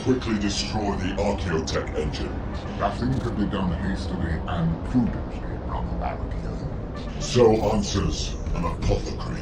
quickly destroy the Archaeotech engine. Nothing could be done hastily and prudently, Brother Barricade. So answers an apothecary.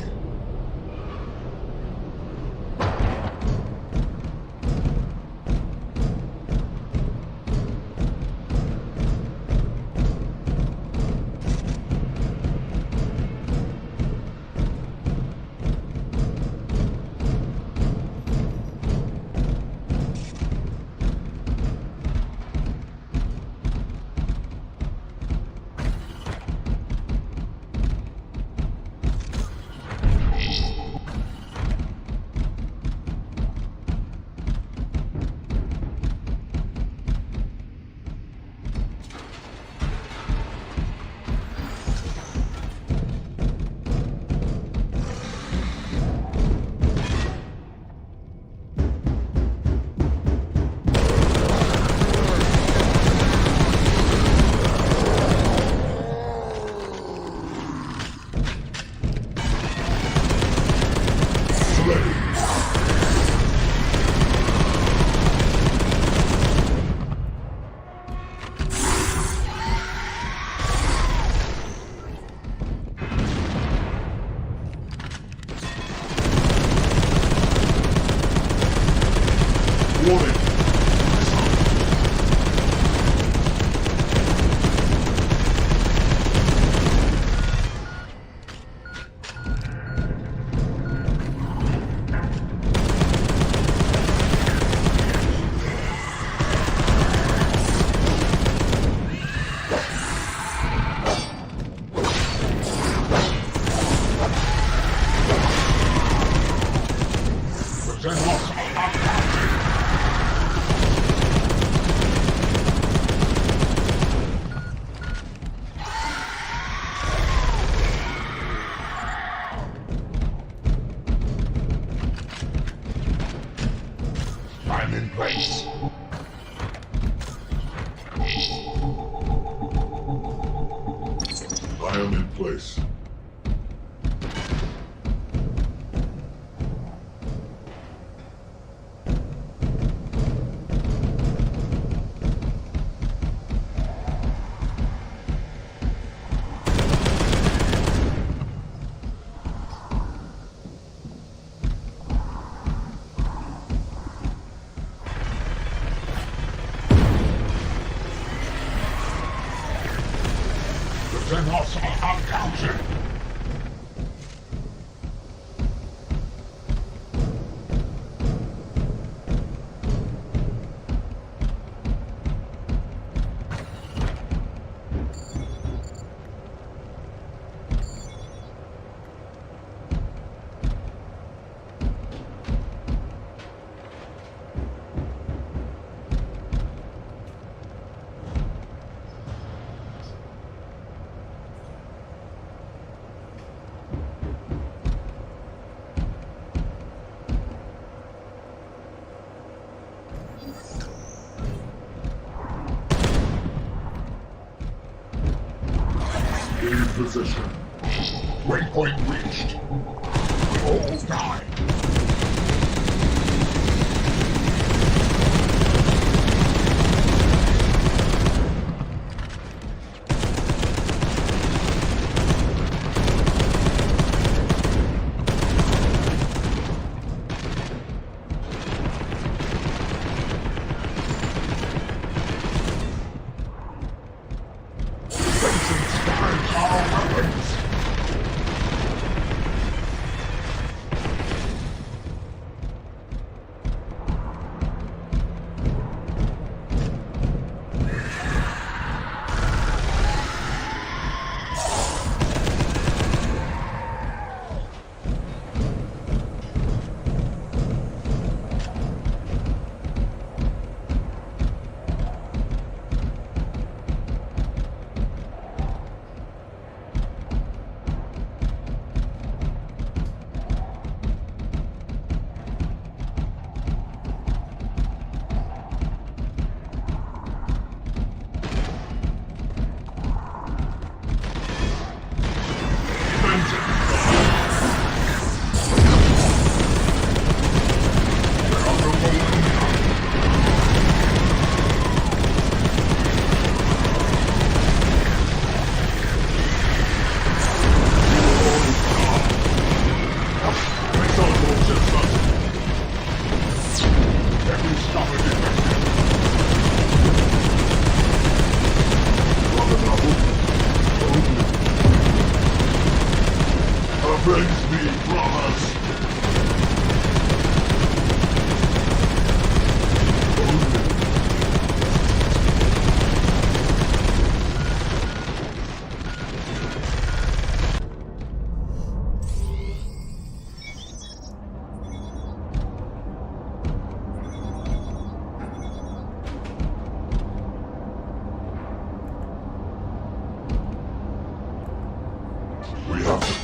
I'm in place. I am in place. Xenos are uncounted. In position. Waypoint reached. All die.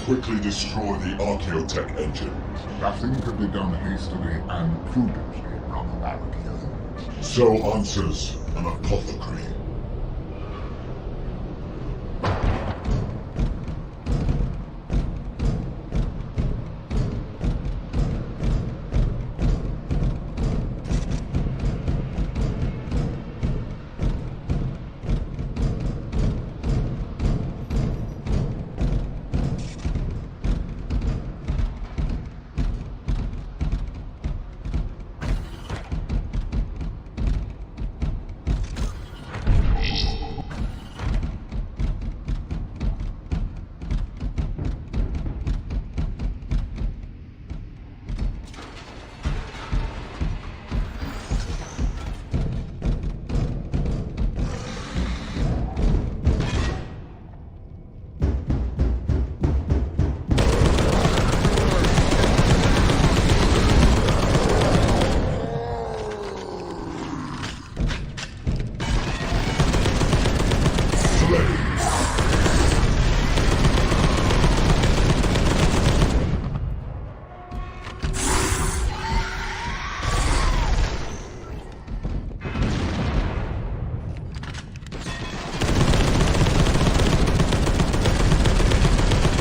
quickly destroy the Archaeotech engine. Nothing can be done hastily and prudently, Brother Barakil. So answers an apothecary.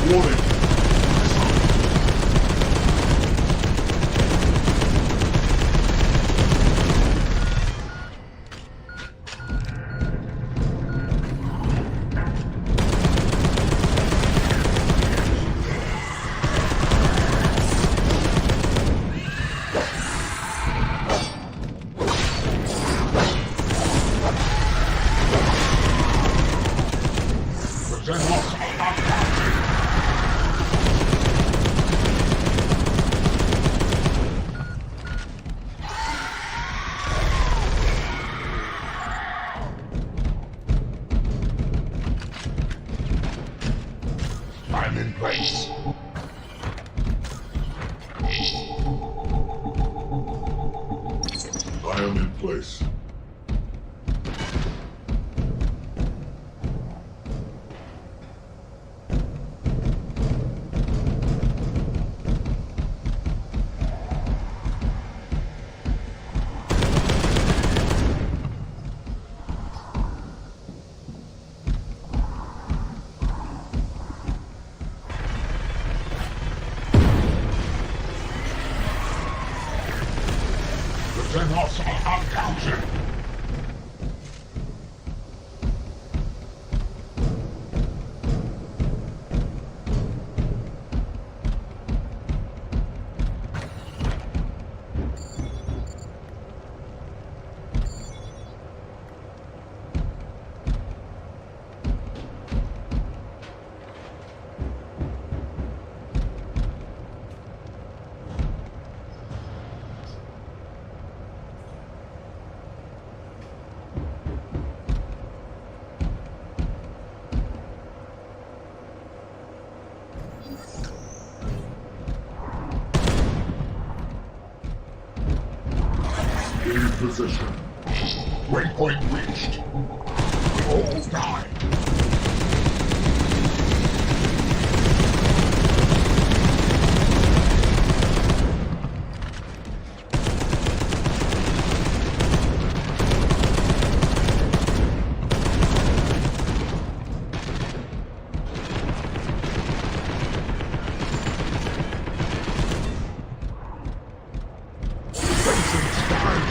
Warning! I'm in place. I am in place. The Xenos are uncounted. In position. Waypoint reached. All die.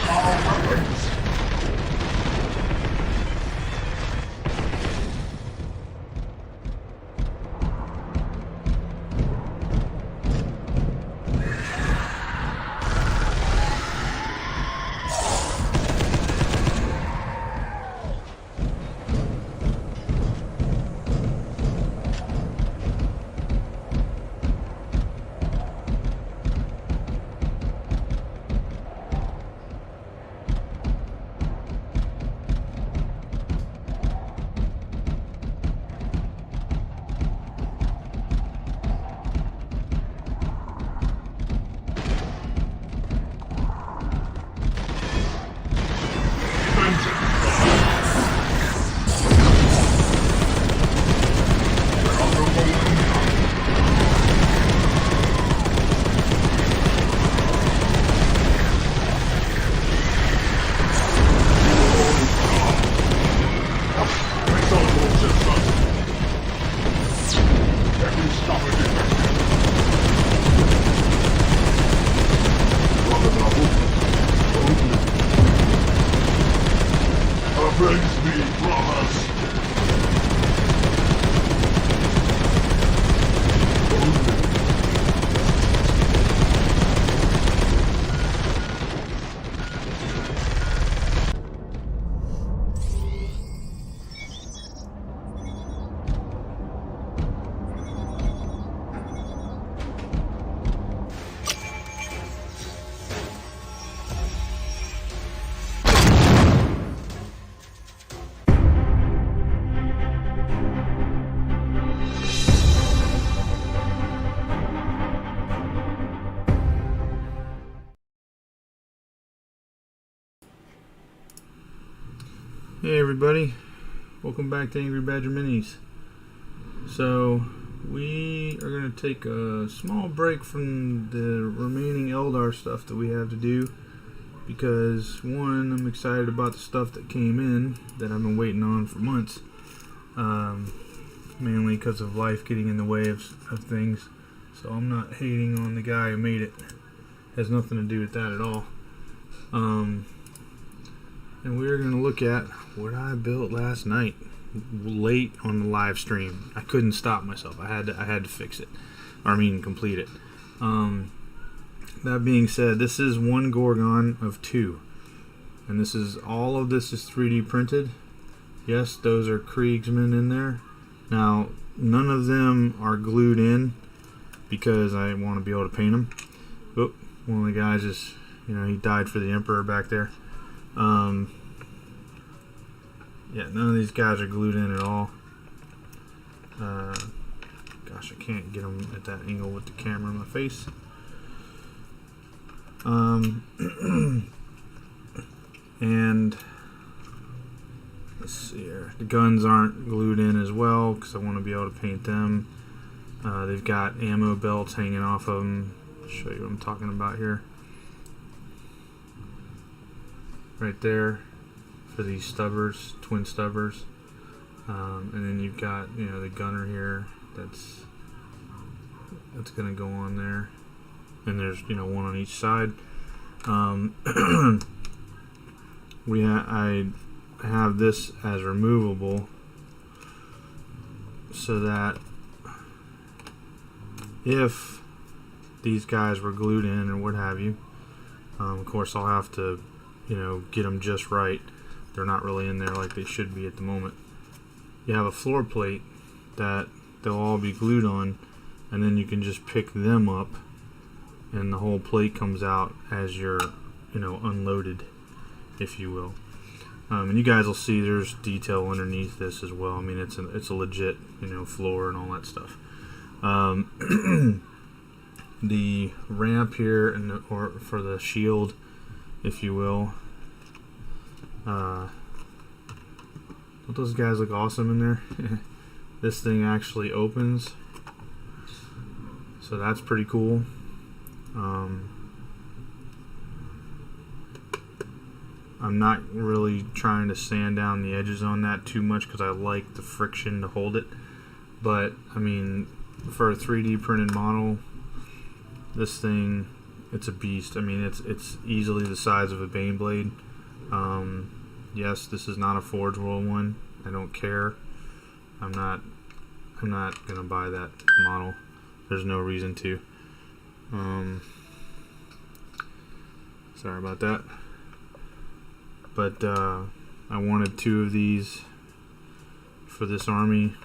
Our weapons. Avenge me, brothers! Hey everybody, welcome back to Angry Badger Minis. So we are going to take a small break from the remaining Eldar stuff that we have to do because one, I'm excited about the stuff that came in that I've been waiting on for months, mainly because of life getting in the way of things. So I'm not hating on the guy who made it. Has nothing to do with that at all. And we're going to look at what I built last night, late on the live stream. I couldn't stop myself. I had to fix it, or I mean complete it. That being said, this is one Gorgon of 2, and this is all of this is 3D printed. Yes, those are Kriegsmen in there. Now, none of them are glued in because I want to be able to paint them. Oop, one of the guys is, he died for the Emperor back there. Yeah, none of these guys are glued in at all. Gosh, I can't get them at that angle with the camera in my face. And let's see here. The guns aren't glued in as well because I want to be able to paint them. They've got ammo belts hanging off of them. I'll show you what I'm talking about here. Right there for these stubbers, twin stubbers, and then you've got the gunner here that's gonna go on there, and there's one on each side. I have this as removable so that if these guys were glued in or what have you, of course I'll have to get them just right. They're not really in there like they should be at the moment. You have a floor plate that they'll all be glued on, and then you can just pick them up and the whole plate comes out as you're unloaded, if you will. And you guys will see there's detail underneath this as well. I mean, it's a legit floor and all that stuff. The ramp here or for the shield, if you will. Don't those guys look awesome in there? This thing actually opens, so that's pretty cool. I'm not really trying to sand down the edges on that too much because I like the friction to hold it, but I mean, for a 3D printed model, this thing, it's a beast. I mean, it's easily the size of a Bane blade. Yes, this is not a Forge World one. I don't care. I'm not gonna buy that model. There's no reason to. Sorry about that. But I wanted 2 of these for this army.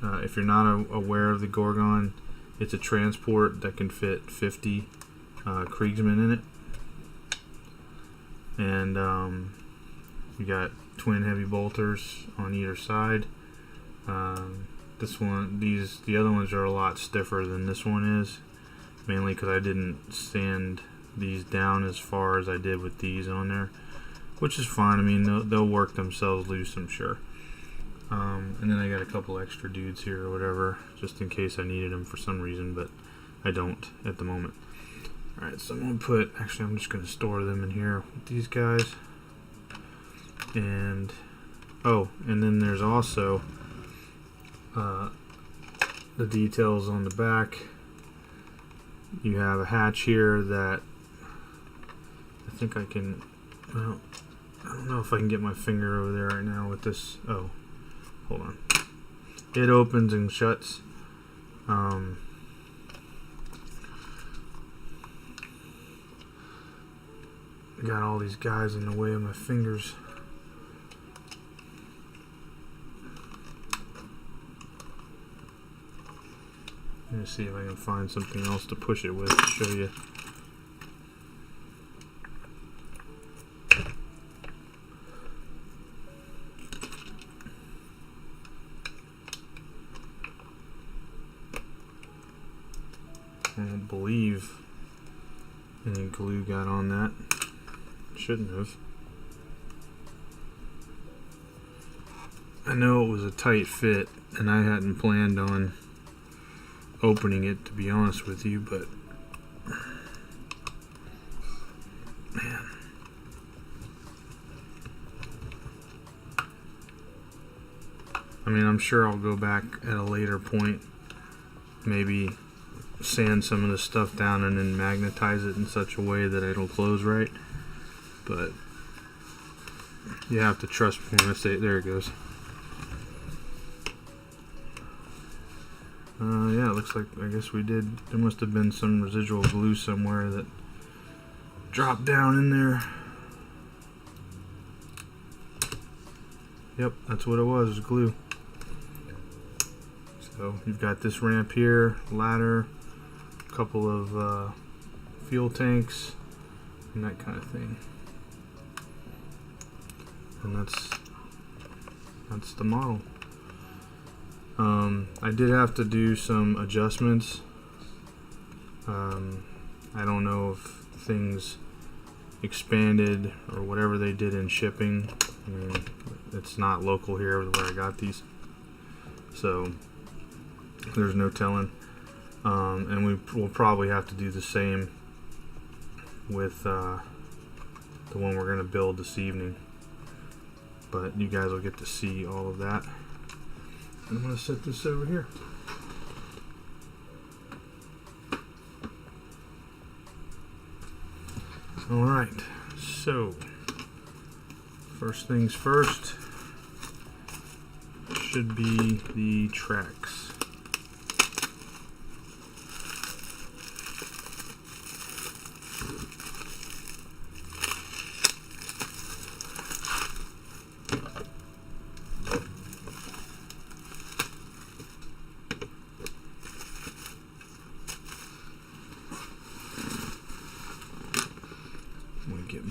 If you're not aware of the Gorgon, it's a transport that can fit 50 Kriegsmen in it. And you got twin heavy bolters on either side. The other ones are a lot stiffer than this one is, mainly because I didn't sand these down as far as I did with these on there, which is fine. I mean, they'll work themselves loose, I'm sure. And then I got a couple extra dudes here or whatever, just in case I needed them for some reason, but I don't at the moment. Alright, so I'm just going to store them in here with these guys. And then there's also the details on the back. You have a hatch here that I think I can, well, don't know if I can get my finger over there right now with this. Oh, hold on. It opens and shuts. Got all these guys in the way of my fingers. Let me see if I can find something else to push it with to show you. I don't believe any glue got on that. Shouldn't have. I know it was a tight fit and I hadn't planned on opening it, to be honest with you, but man, I mean, I'm sure I'll go back at a later point, maybe sand some of the stuff down and then magnetize it in such a way that it'll close right, but you have to trust me when I say, there it goes. Yeah, it looks like, I guess we did, there must have been some residual glue somewhere that dropped down in there. Yep, that's what it was glue. So you've got this ramp here, ladder, a couple of fuel tanks, and that kind of thing. And that's the model. I did have to do some adjustments. I don't know if things expanded or whatever they did in shipping. I mean, it's not local here where I got these, so there's no telling. And we'll probably have to do the same with the one we're going to build this evening, but you guys will get to see all of that. I'm going to set this over here. Alright, so first things first should be the tracks.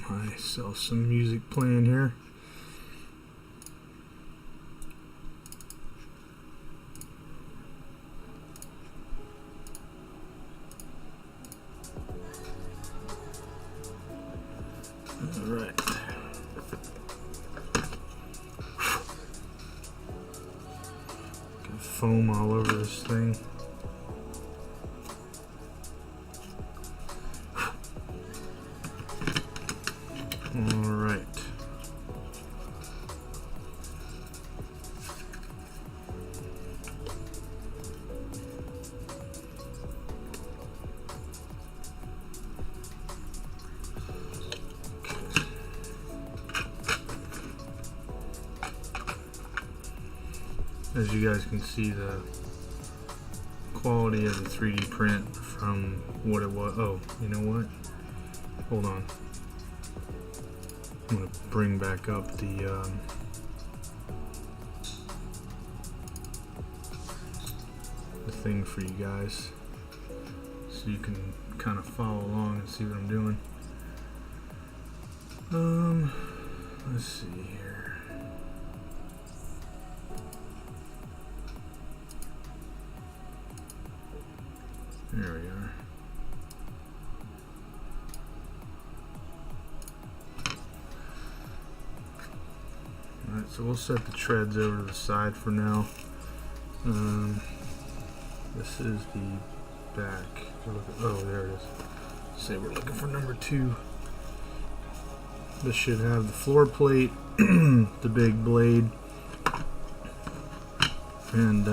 Myself some music playing here. All right. Got foam all over this thing. Alright. As you guys can see, the quality of the 3D print from what it was. Oh, you know what? Hold on. I'm going to bring back up the thing for you guys so you can kind of follow along and see what I'm doing. Let's see here. There we are. Alright, so we'll set the treads over to the side for now. This is the back. Oh, there it is. Say we're looking for number 2. This should have the floor plate, the big blade, and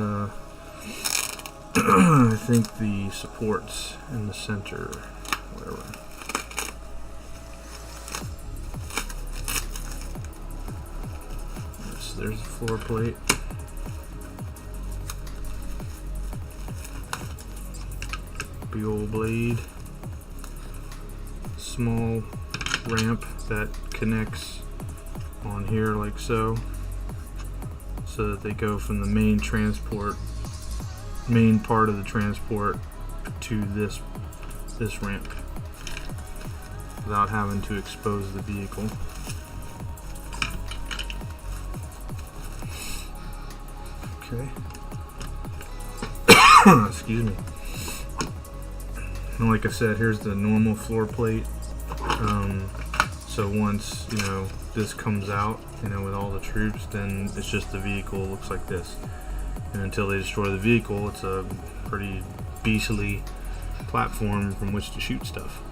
I think the supports in the center, whatever. there's the floor plate. Big old blade. Small ramp that connects on here like so, so that they go from the main part of the transport to this ramp without having to expose the vehicle. Okay. Excuse me. And like I said, here's the normal floor plate. So once, you know, this comes out, you know, with all the troops, then it's just the vehicle looks like this. And until they destroy the vehicle, it's a pretty beastly platform from which to shoot stuff.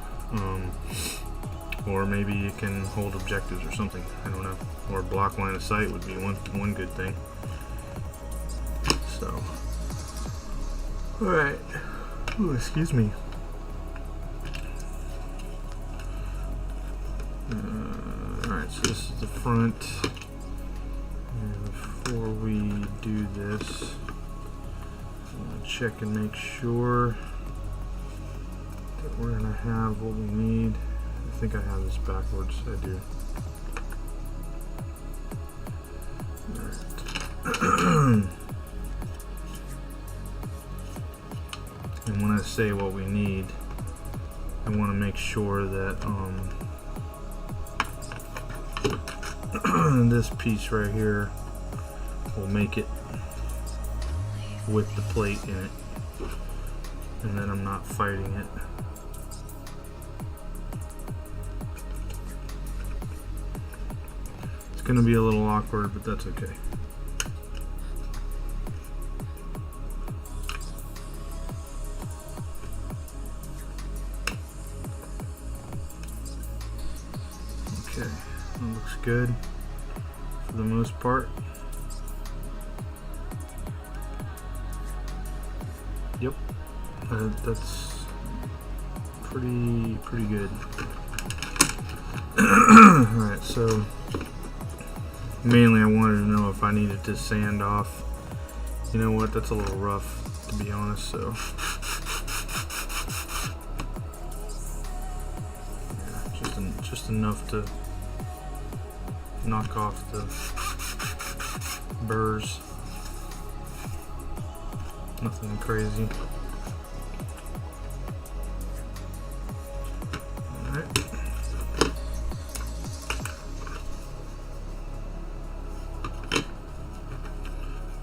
Or maybe it can hold objectives or something. I don't know. Or block line of sight would be one good thing. So, alright. Ooh, excuse me. Alright, so this is the front. And before we do this, I'm going to check and make sure that we're going to have what we need. I think I have this backwards. I do. Alright. And when I say what we need, I want to make sure that this piece right here will make it with the plate in it, and then I'm not fighting it. It's gonna be a little awkward, but that's okay. Okay, that looks good for the most part. Yep, that's pretty good. Alright, so mainly I wanted to know if I needed to sand off. You know what, that's a little rough, to be honest, so yeah, just enough to knock off the burrs. Nothing crazy. Alright.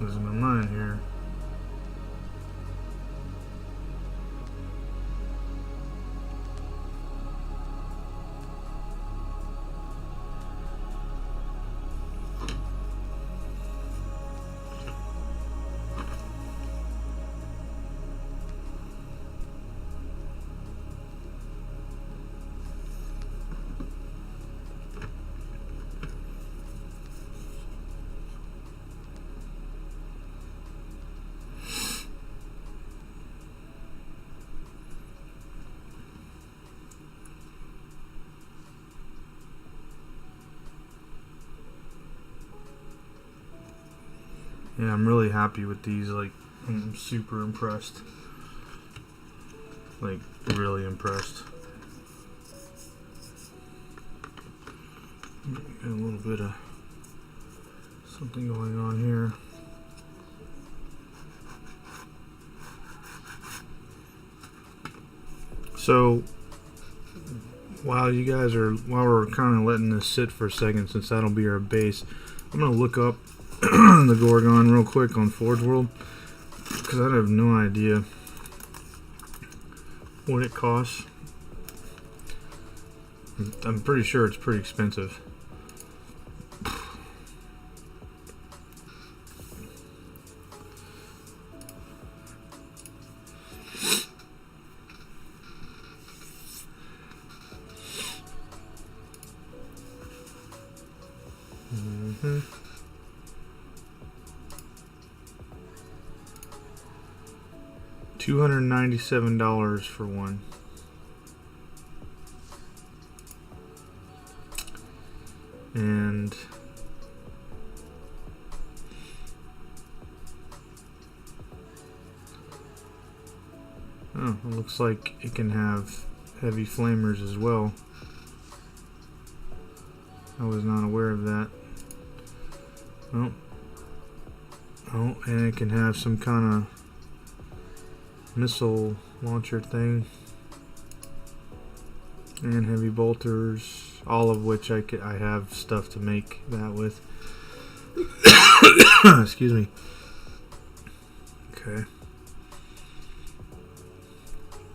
Losing my mind here. Yeah, I'm really happy with these. Like, I'm super impressed. Like, really impressed. Got a little bit of something going on here. So, while we're kind of letting this sit for a second, since that'll be our base, I'm gonna look up the Gorgon real quick on Forge World, because I have no idea what it costs. I'm pretty sure it's pretty expensive. $297 for one. And Oh, it looks like it can have heavy flamers as well. I was not aware of that. Oh, and it can have some kind of missile launcher thing, and heavy bolters, all of which I have stuff to make that with. Excuse me. Okay.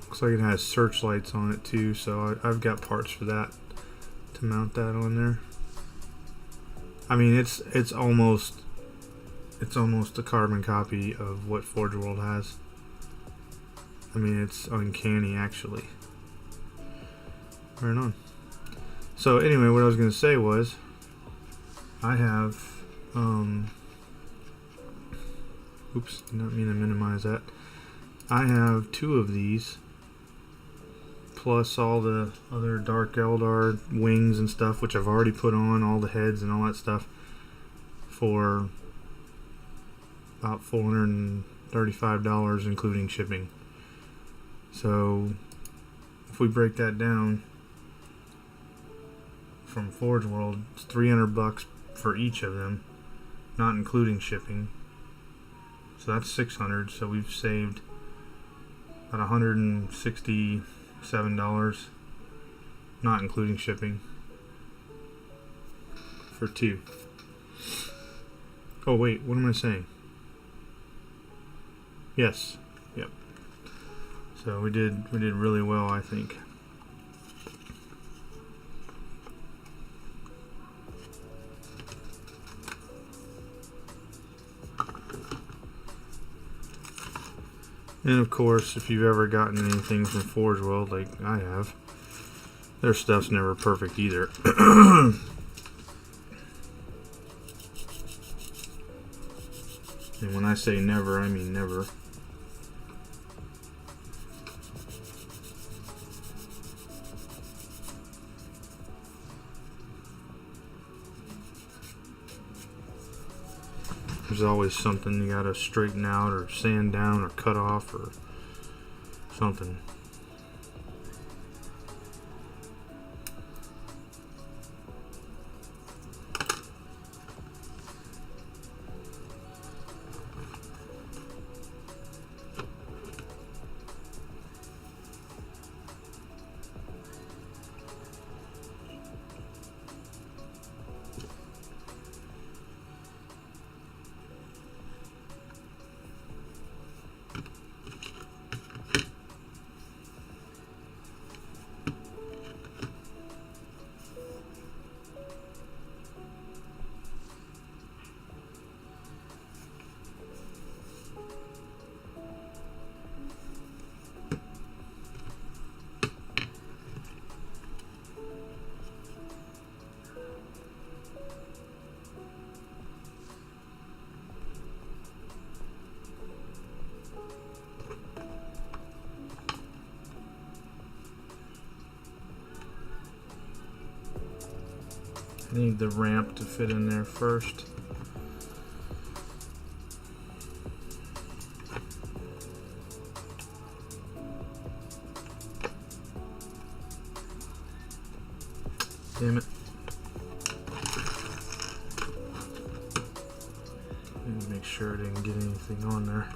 Looks like it has searchlights on it too, so I've got parts for that to mount that on there. I mean, it's almost a carbon copy of what Forge World has. I mean, it's uncanny actually. Right on. So anyway, what I was going to say was, I have, oops, did not mean to minimize that. I have 2 of these, plus all the other Dark Eldar wings and stuff, which I've already put on, all the heads and all that stuff, for about $435, including shipping. So if we break that down from Forge World, it's $300 for each of them, not including shipping. So that's $600. So we've saved about $167, not including shipping, for 2. Oh wait, what am I saying? Yes. Yep. So we did really well, I think. And of course, if you've ever gotten anything from Forge World, like I have, their stuff's never perfect either. And when I say never, I mean never. There's always something you gotta straighten out or sand down or cut off or something. I need the ramp to fit in there first. Damn it. Need to make sure I didn't get anything on there.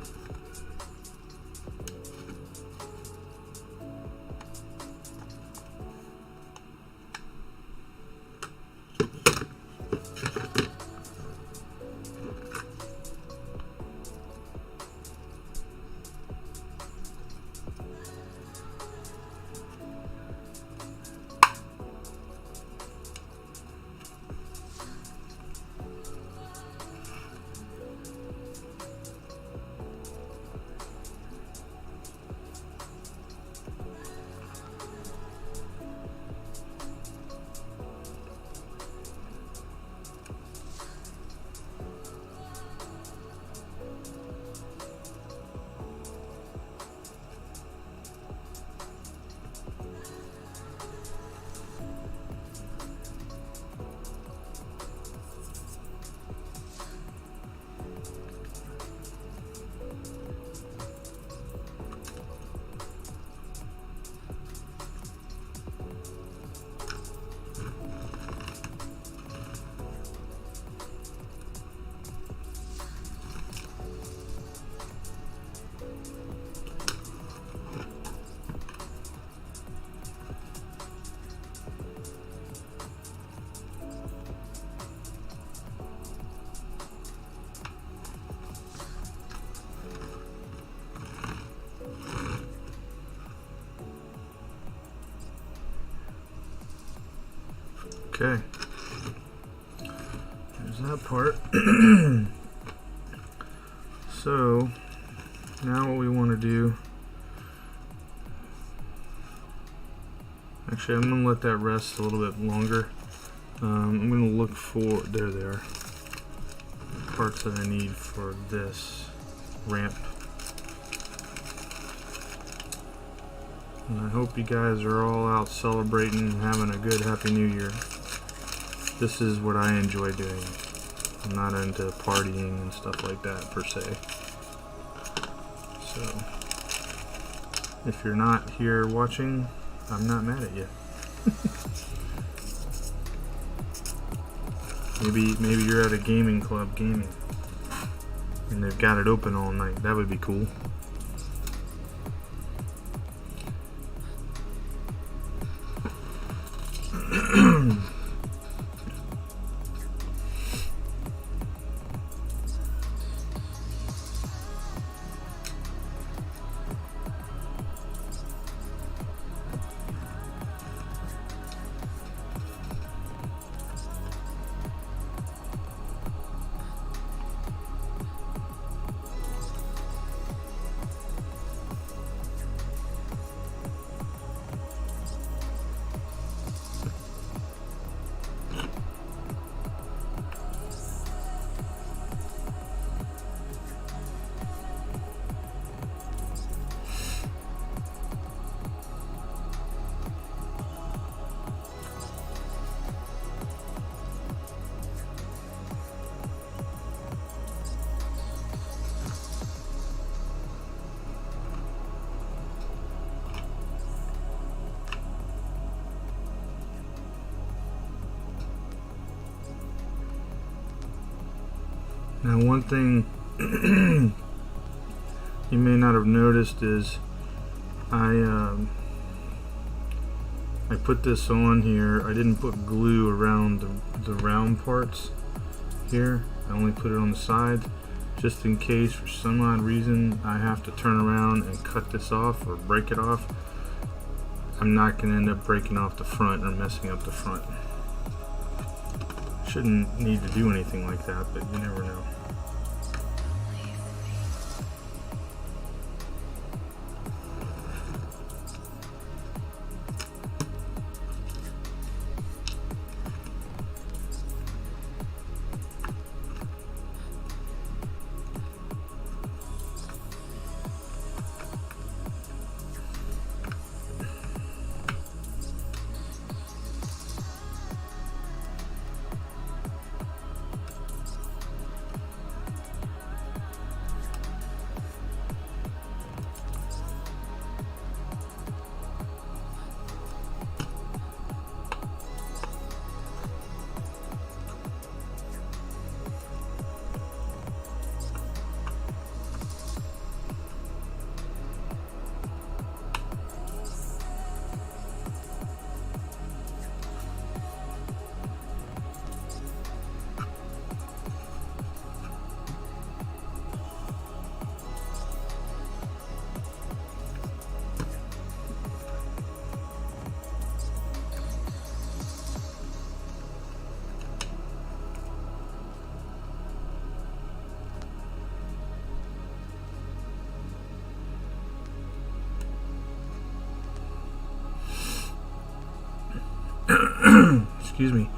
Okay. There's that part. So, now what we want to do... Actually, I'm going to let that rest a little bit longer. I'm going to look for... There they are. Parts that I need for this ramp. And I hope you guys are all out celebrating and having a good Happy New Year. This is what I enjoy doing. I'm not into partying and stuff like that per se. So, if you're not here watching, I'm not mad at you. Maybe you're at a gaming club gaming and they've got it open all night. That would be cool. Now, one thing you may not have noticed is I put this on here. I didn't put glue around the round parts here. I only put it on the side just in case for some odd reason I have to turn around and cut this off or break it off. I'm not going to end up breaking off the front or messing up the front. Shouldn't need to do anything like that, but you never know. Excuse me.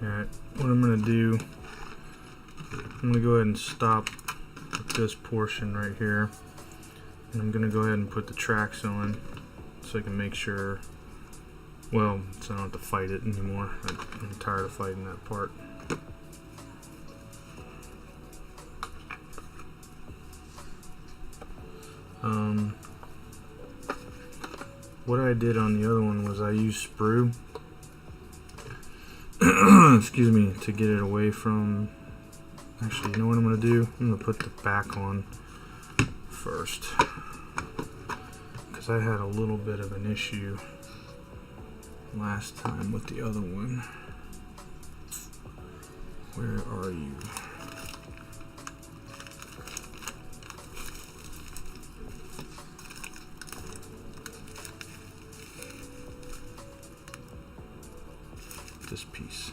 Alright, what I'm going to do, I'm going to go ahead and stop at this portion right here. And I'm going to go ahead and put the tracks on so I can make sure, well, so I don't have to fight it anymore. I'm tired of fighting that part. What I did on the other one was I used sprue, excuse me, to get it away from, actually, you know what I'm going to do? I'm going to put the back on first, because I had a little bit of an issue last time with the other one. Where are you? This piece.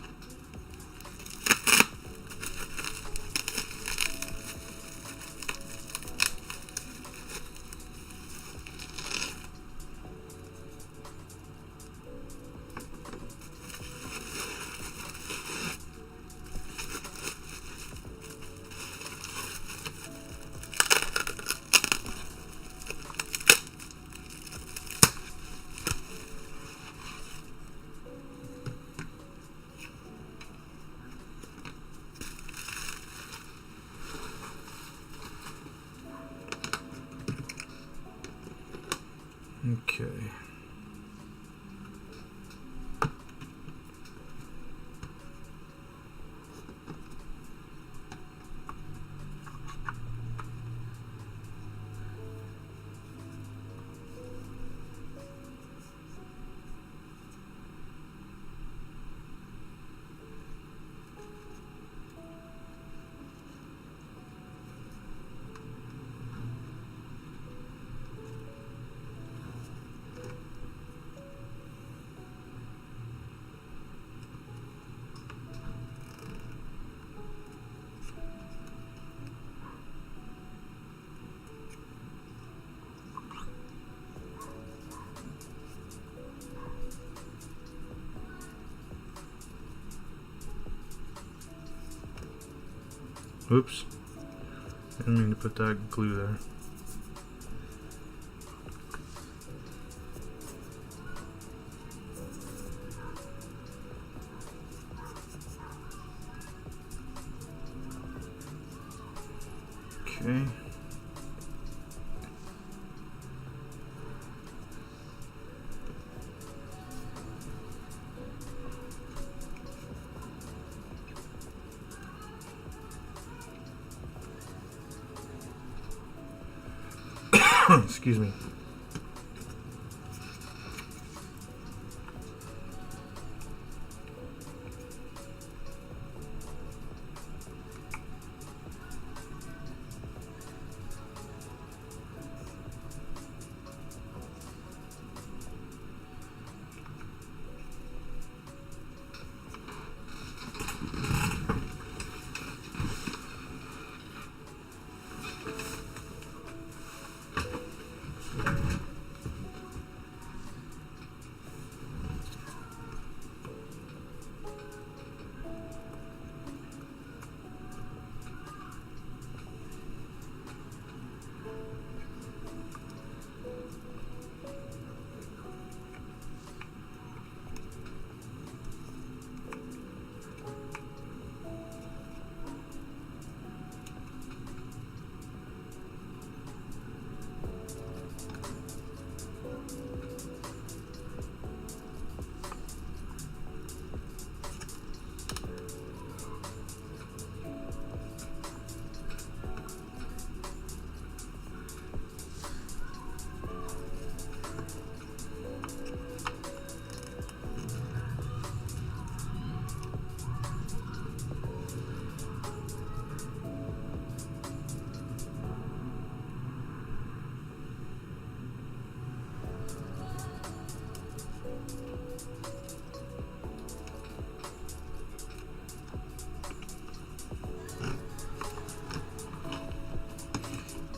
Okay. Oops. I didn't mean to put that glue there. Okay. Excuse me.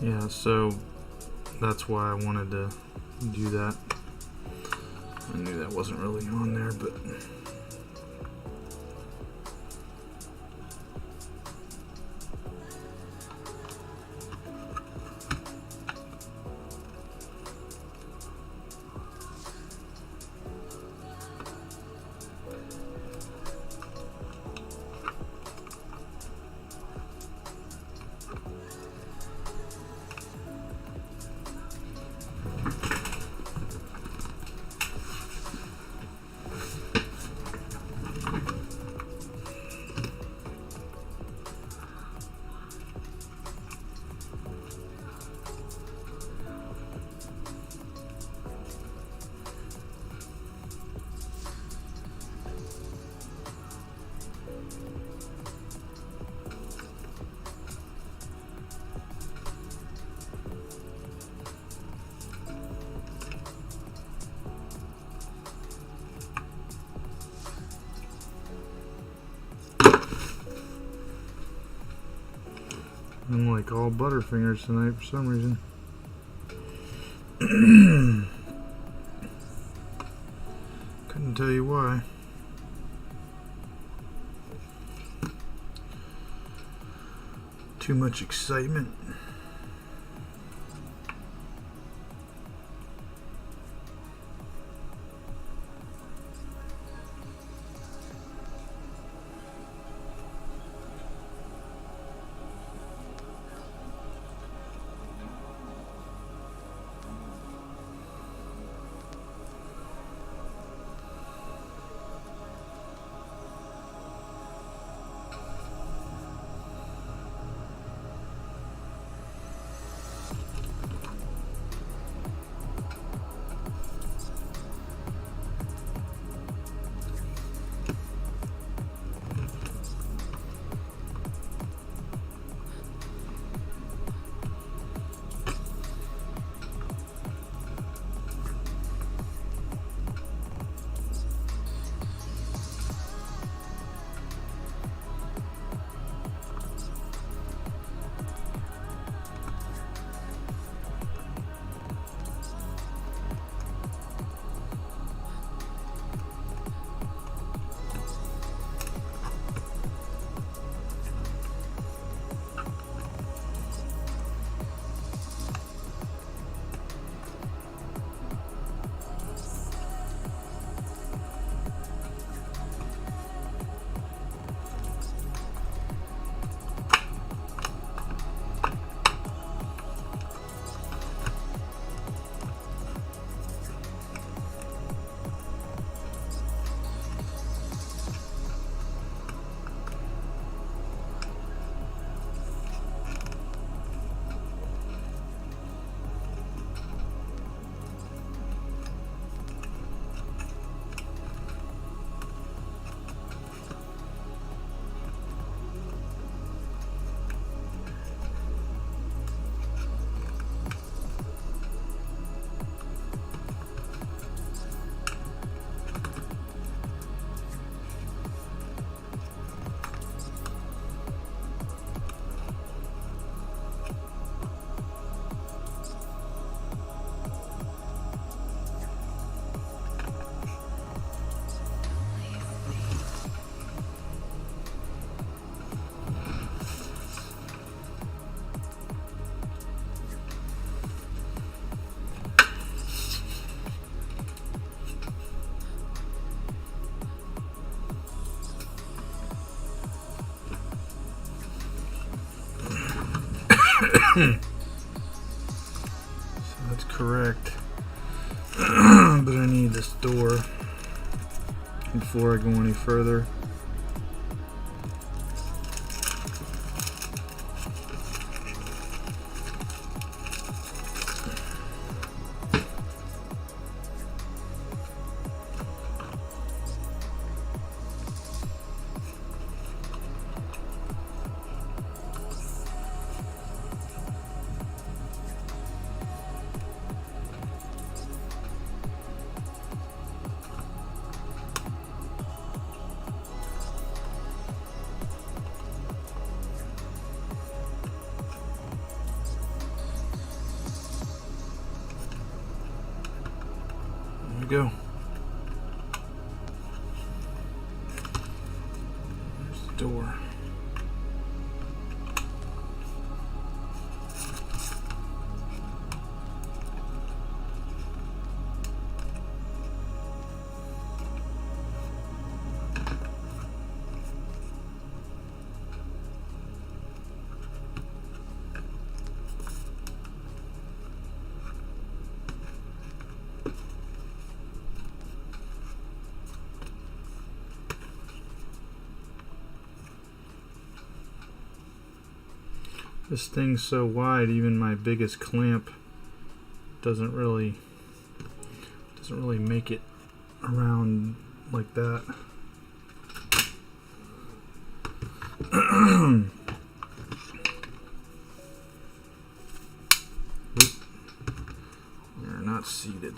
Yeah, so that's why I wanted to do that. I knew that wasn't really on there, but I'm like all butterfingers tonight for some reason. Couldn't tell you why. Too much excitement. So that's correct. But I need this door before I go any further. Go. There's the door. This thing's so wide, even my biggest clamp doesn't really make it around like that. They're not seated.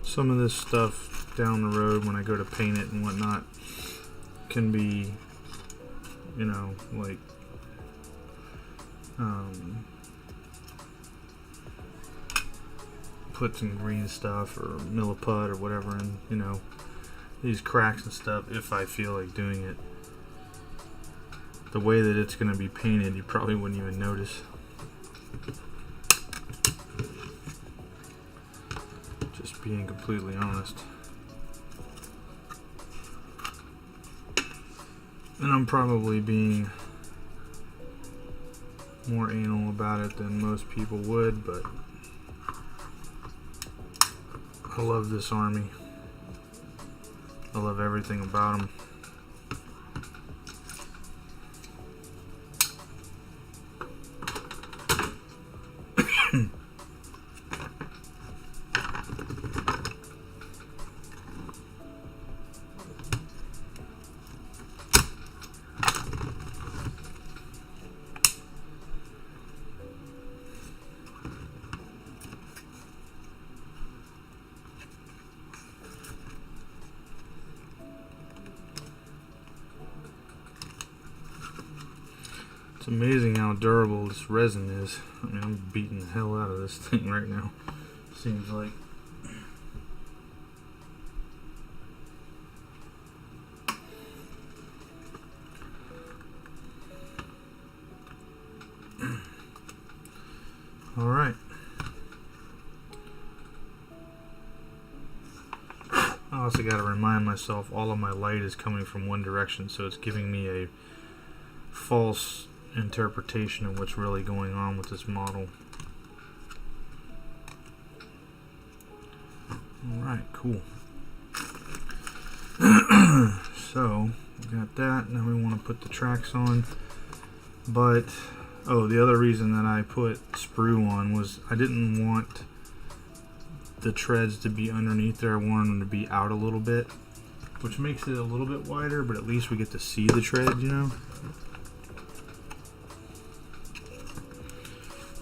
some of this stuff down the road when I go to paint it and whatnot can be, you know, like put some green stuff or milliput or whatever in, you know, these cracks and stuff if I feel like doing it. The way that it's going to be painted, you probably wouldn't even notice. Just being completely honest. And I'm probably being more anal about it than most people would, but I love this army. I love everything about them. It's amazing how durable this resin is. I mean, I'm beating the hell out of this thing right now. Seems like. All right. I also got to remind myself all of my light is coming from one direction, so it's giving me a false interpretation of what's really going on with this model. Alright, cool. So, we got that. Now we want to put the tracks on. But, oh, the other reason that I put sprue on was I didn't want the treads to be underneath there. I wanted them to be out a little bit, which makes it a little bit wider, but at least we get to see the tread, you know?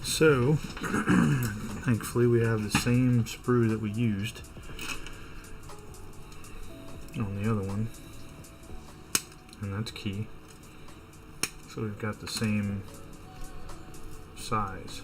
So, thankfully we have the same sprue that we used on the other one, and that's key. So we've got the same size.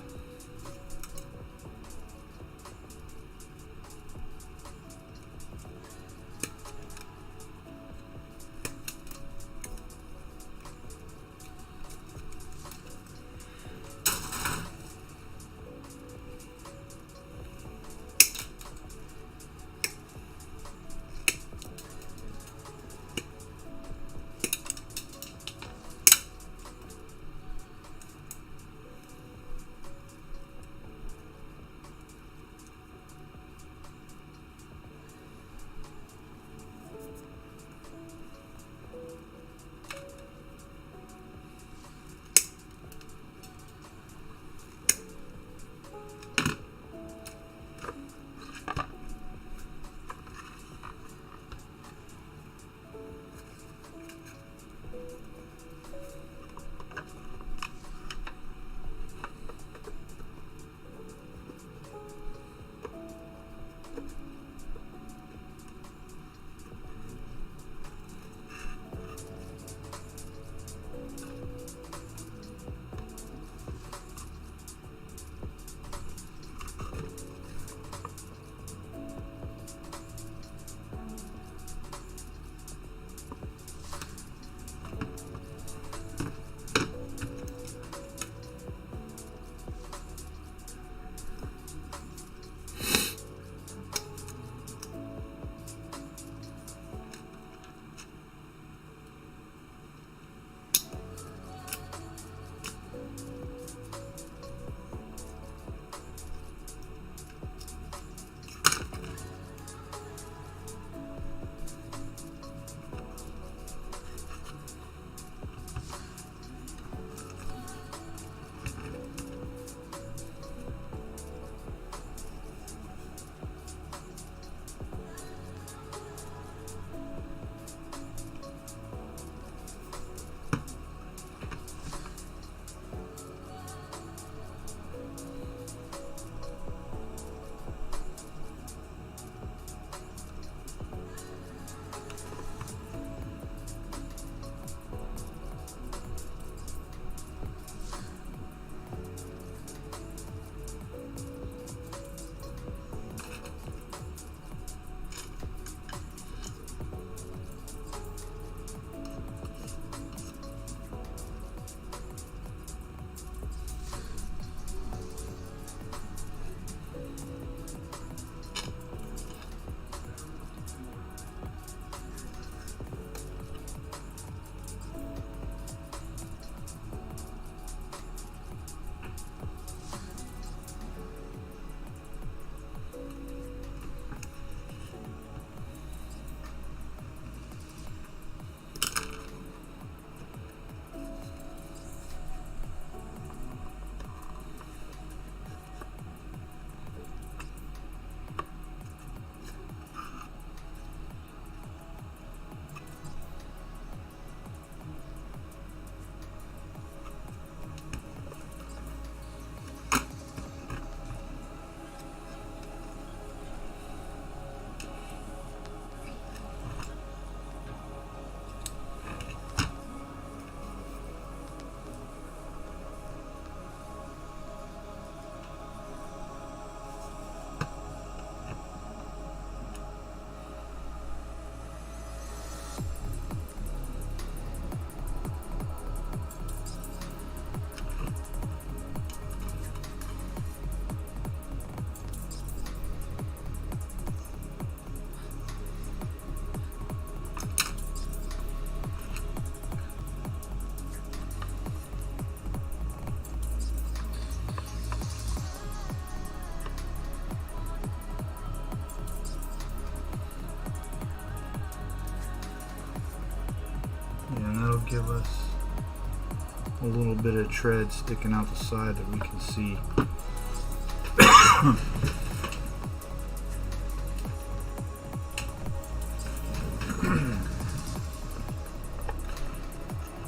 a little bit of tread sticking out the side that we can see.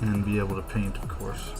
And be able to paint, of course.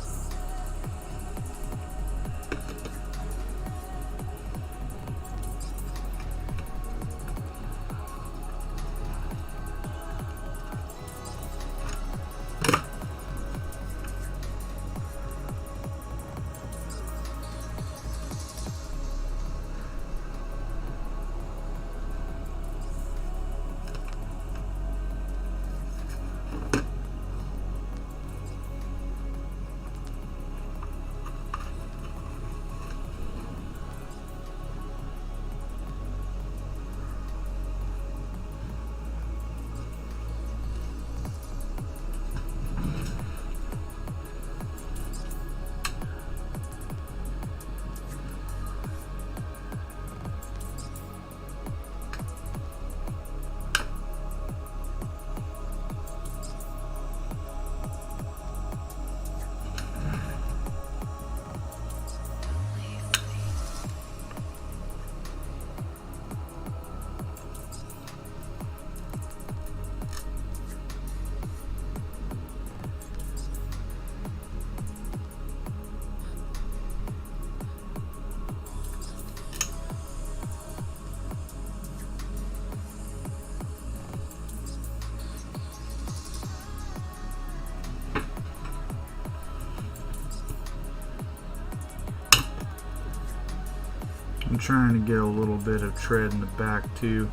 I'm trying to get a little bit of tread in the back too,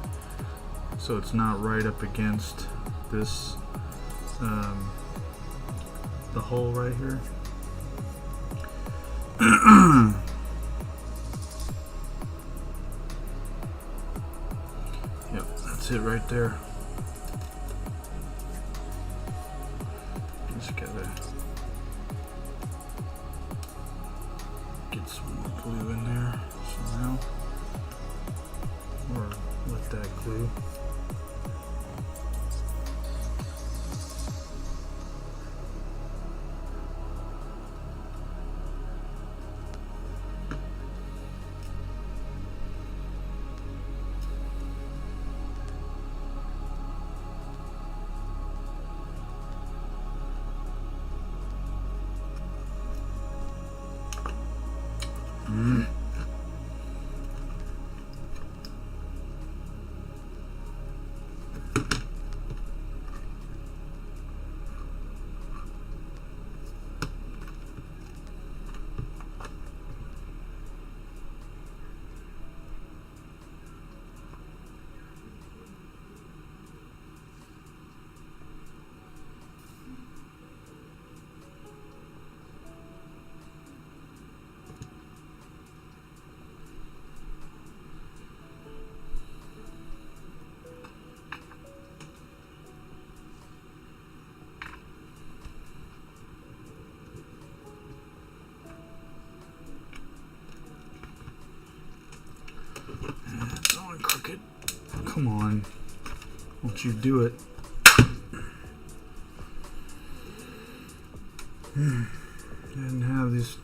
so it's not right up against this, the hole right here. Yep, that's it right there. Just gotta get some more glue in there somehow, or let that glue. It's on crooked. Come on. Won't you do it? Didn't have this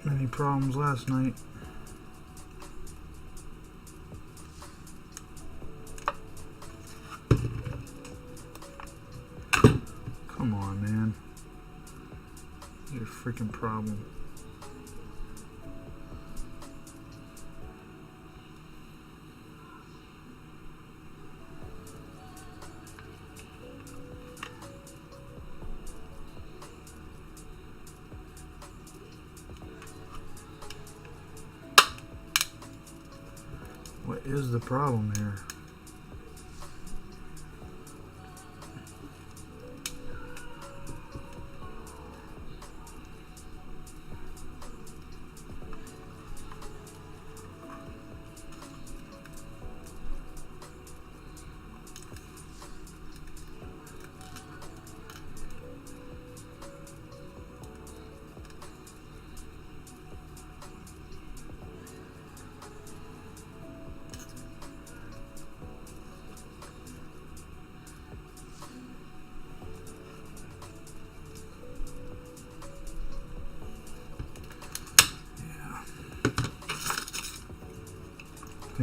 many problems last night. Come on, man. Your freaking problem. What is the problem here?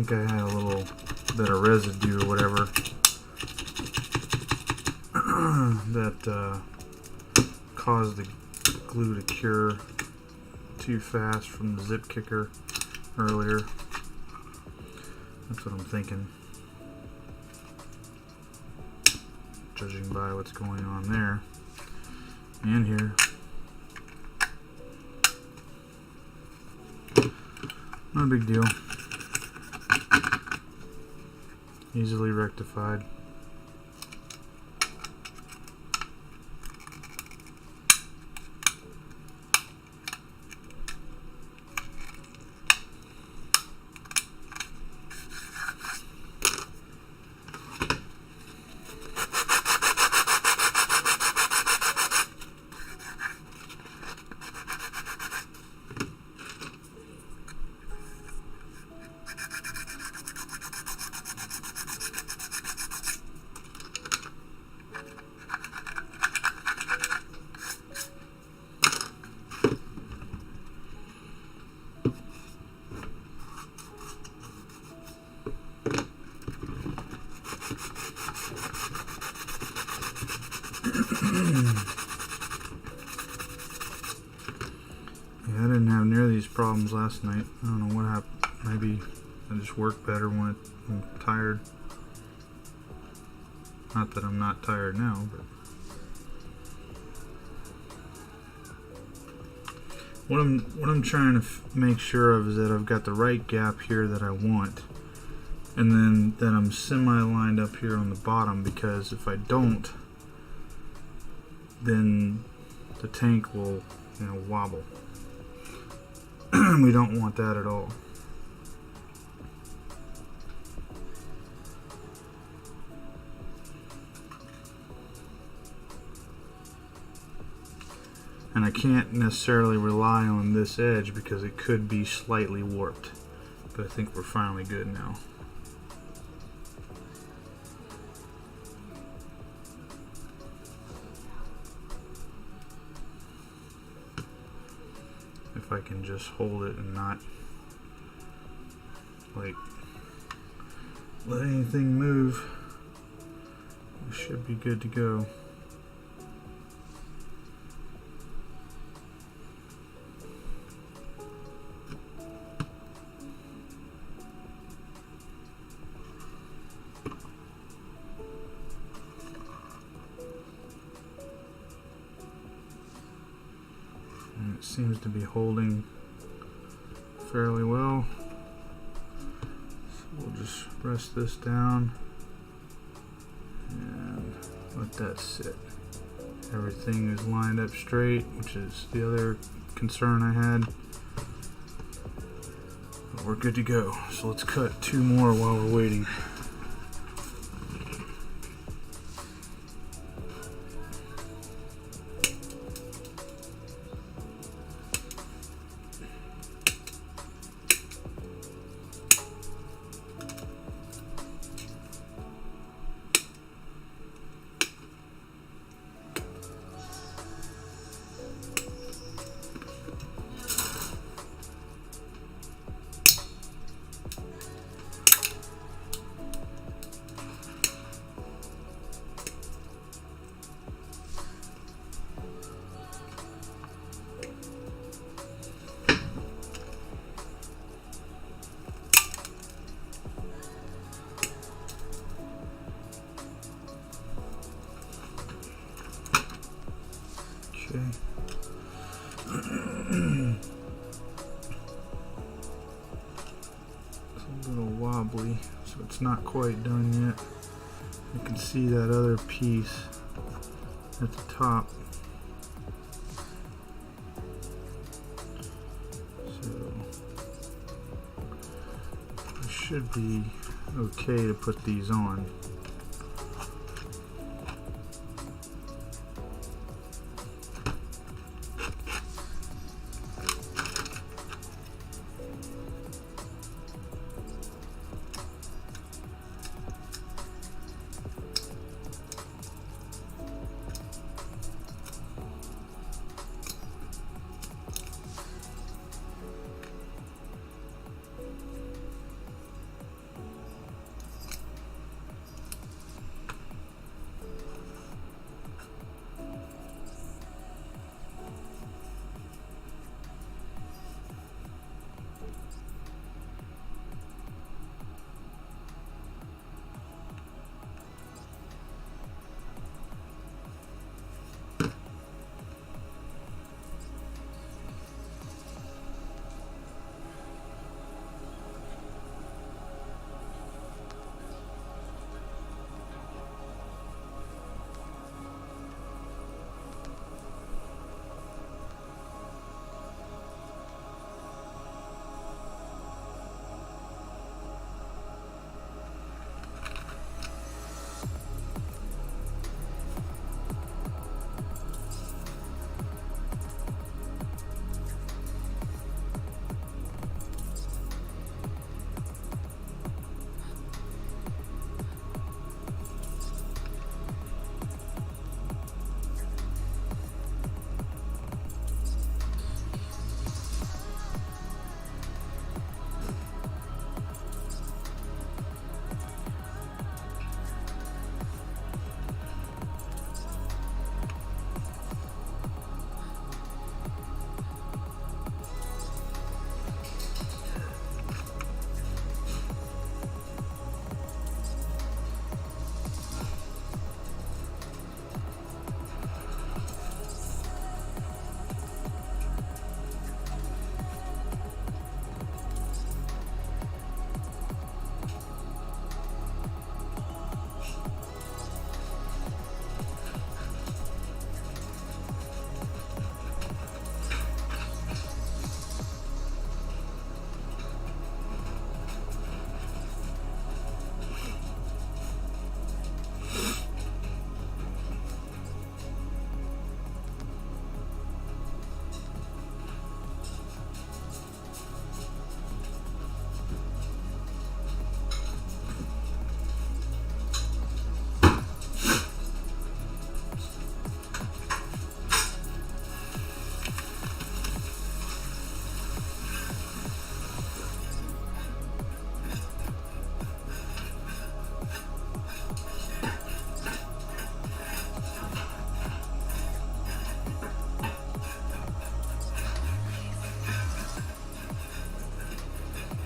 think I had a little bit of residue or whatever that caused the glue to cure too fast from the zip kicker earlier. That's what I'm thinking, judging by what's going on there and here. Not a big deal. Easily rectified. Yeah, I didn't have near these problems last night. I don't know what happened. Maybe I just work better when I'm tired. Not that I'm not tired now, but what I'm trying to make sure of is that I've got the right gap here that I want, and then that I'm semi-lined up here on the bottom, because if I don't, then the tank will, you know, wobble. We don't want that at all. And I can't necessarily rely on this edge because it could be slightly warped. But I think we're finally good now. If I can just hold it and not like let anything move, we should be good to go. And it seems to be holding fairly well. So we'll just rest this down and let that sit. Everything is lined up straight, which is the other concern I had. But we're good to go. So let's cut 2 more while we're waiting. Okay. It's a little wobbly, so it's not quite done yet. You can see that other piece at the top. So it should be okay to put these on.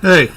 Hey.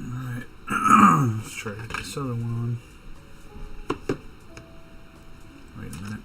Alright. Let's try this other one on. Wait a minute.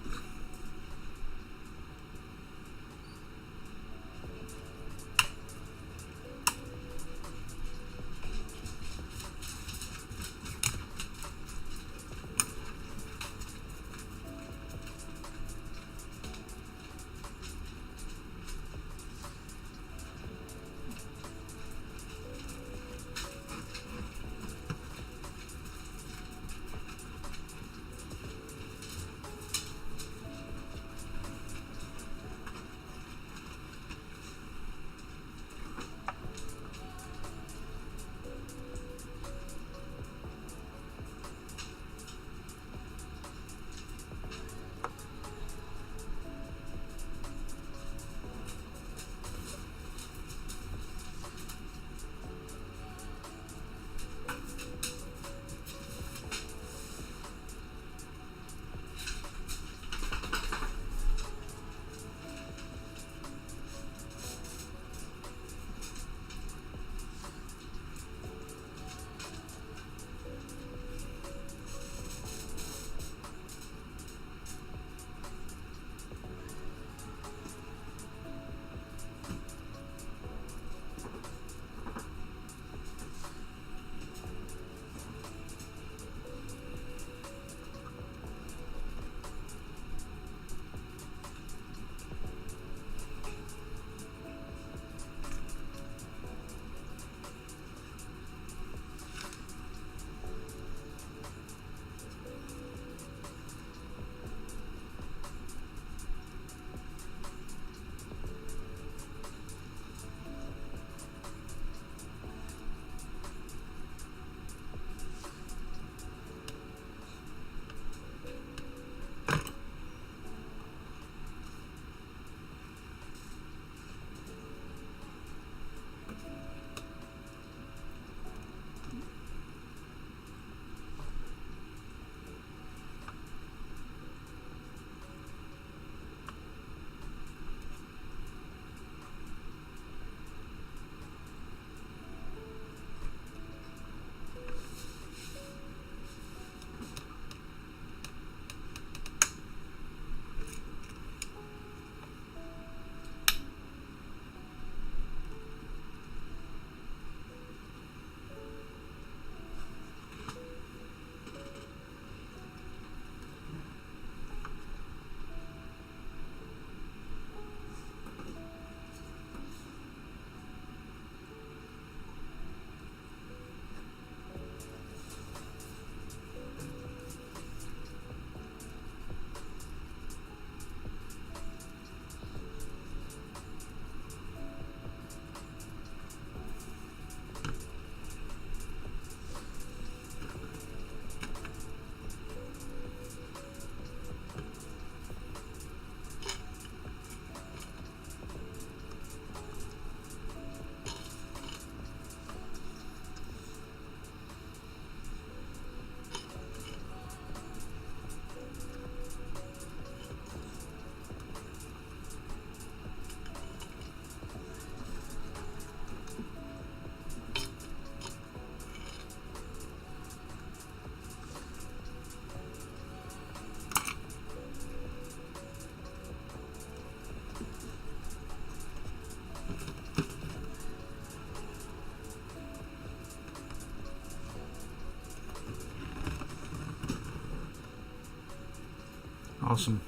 Awesome.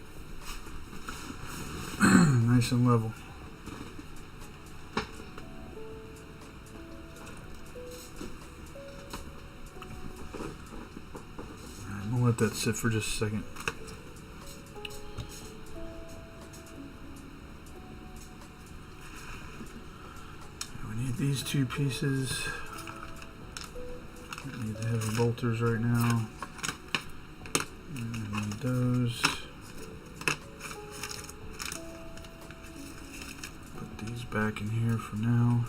Nice and level. I'm gonna let that sit for just a second. We need these two pieces. We need the heavy bolters right now. And I need those. Put these back in here for now.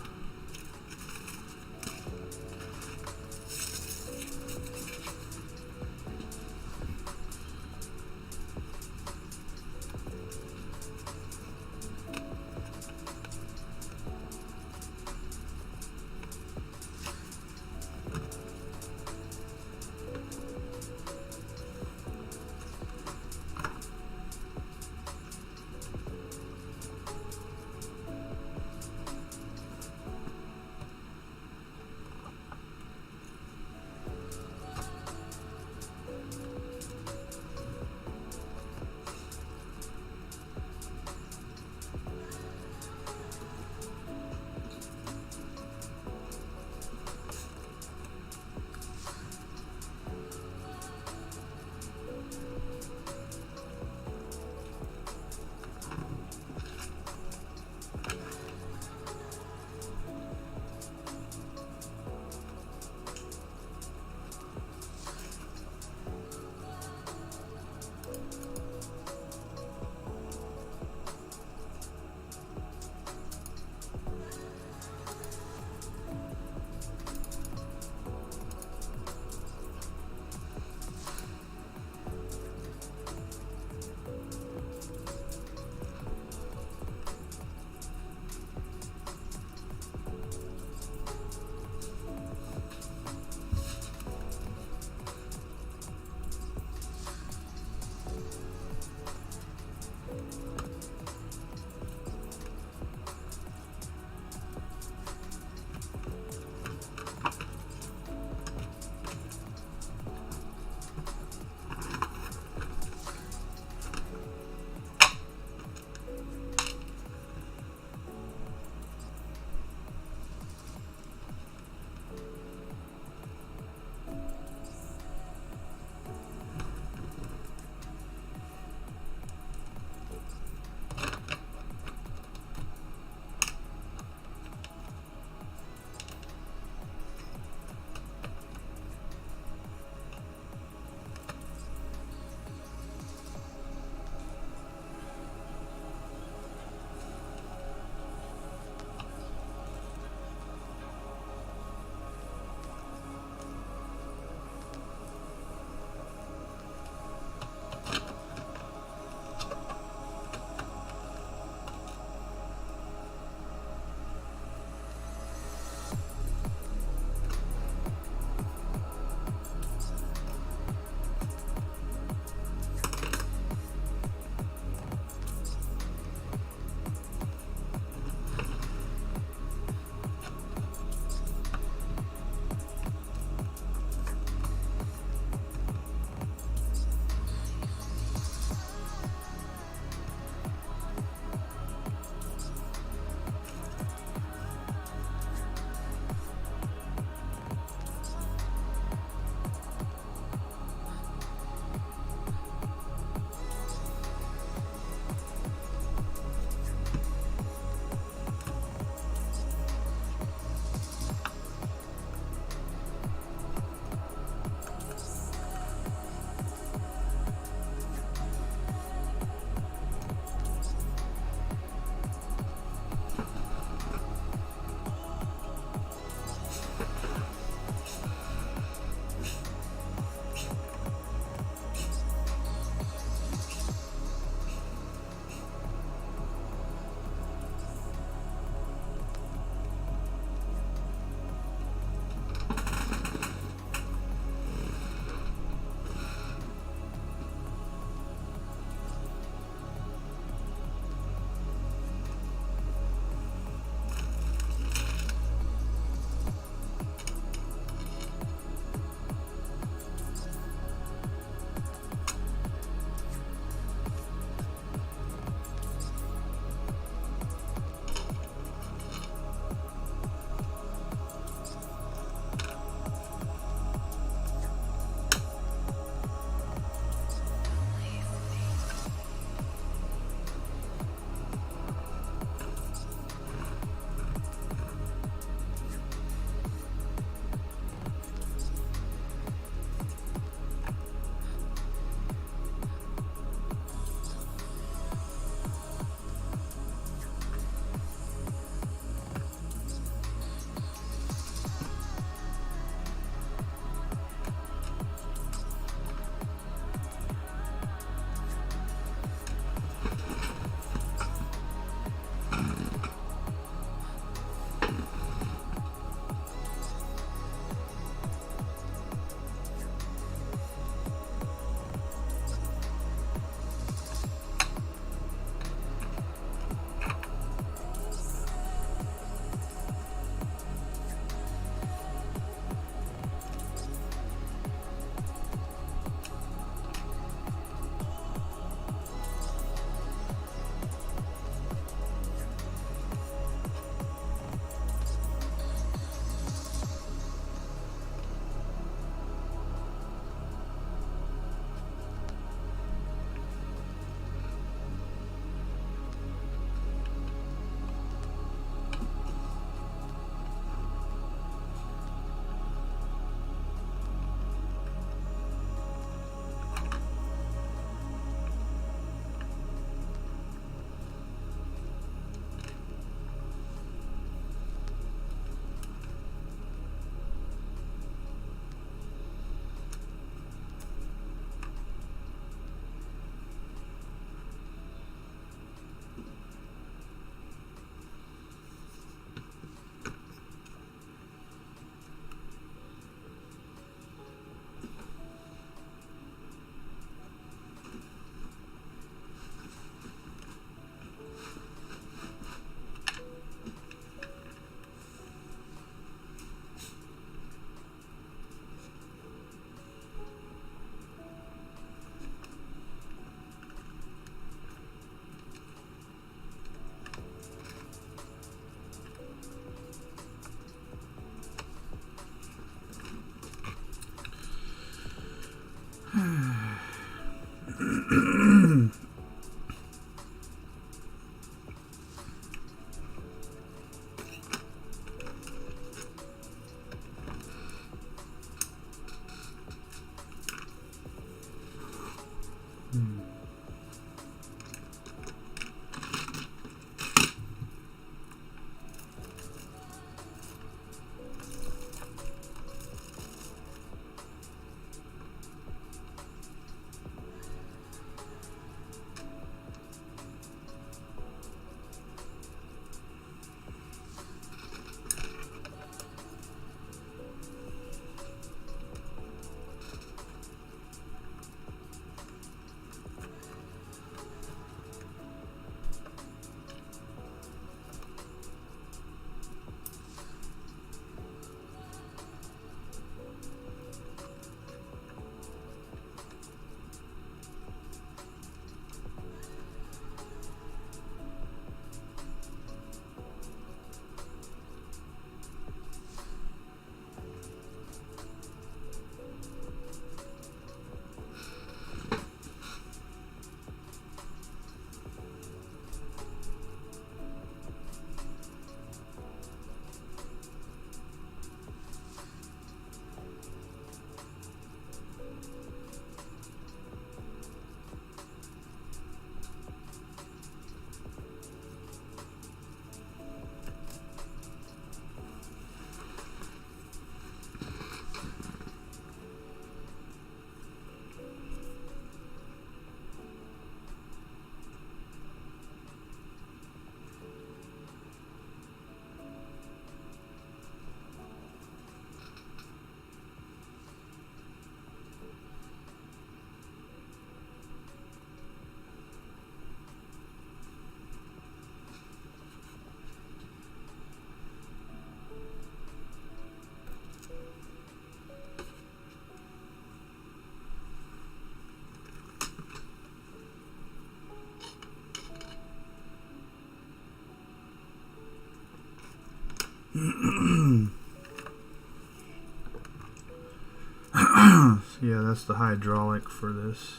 Yeah, that's the hydraulic for this.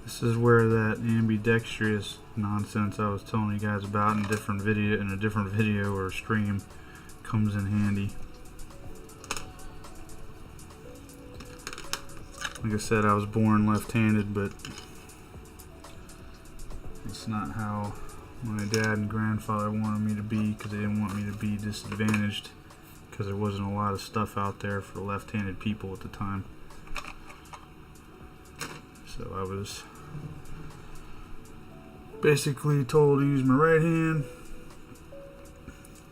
This is where that ambidextrous nonsense I was telling you guys about in a different video or stream comes in handy. Like I said, I was born left-handed, but it's not how my dad and grandfather wanted me to be, because they didn't want me to be disadvantaged, because there wasn't a lot of stuff out there for left-handed people at the time. So I was basically told to use my right hand,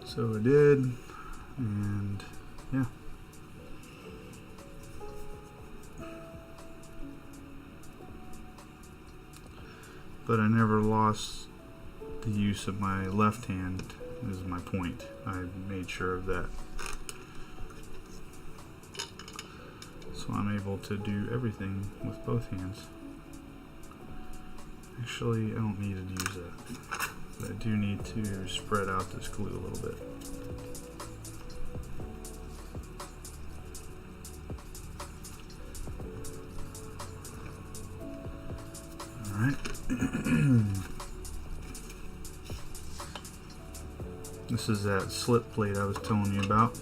so I did, and yeah. But I never lost the use of my left hand, is my point. I made sure of that. So I'm able to do everything with both hands. Actually, I don't need to use that. But I do need to spread out this glue a little bit. Alright. This is that slip plate I was telling you about.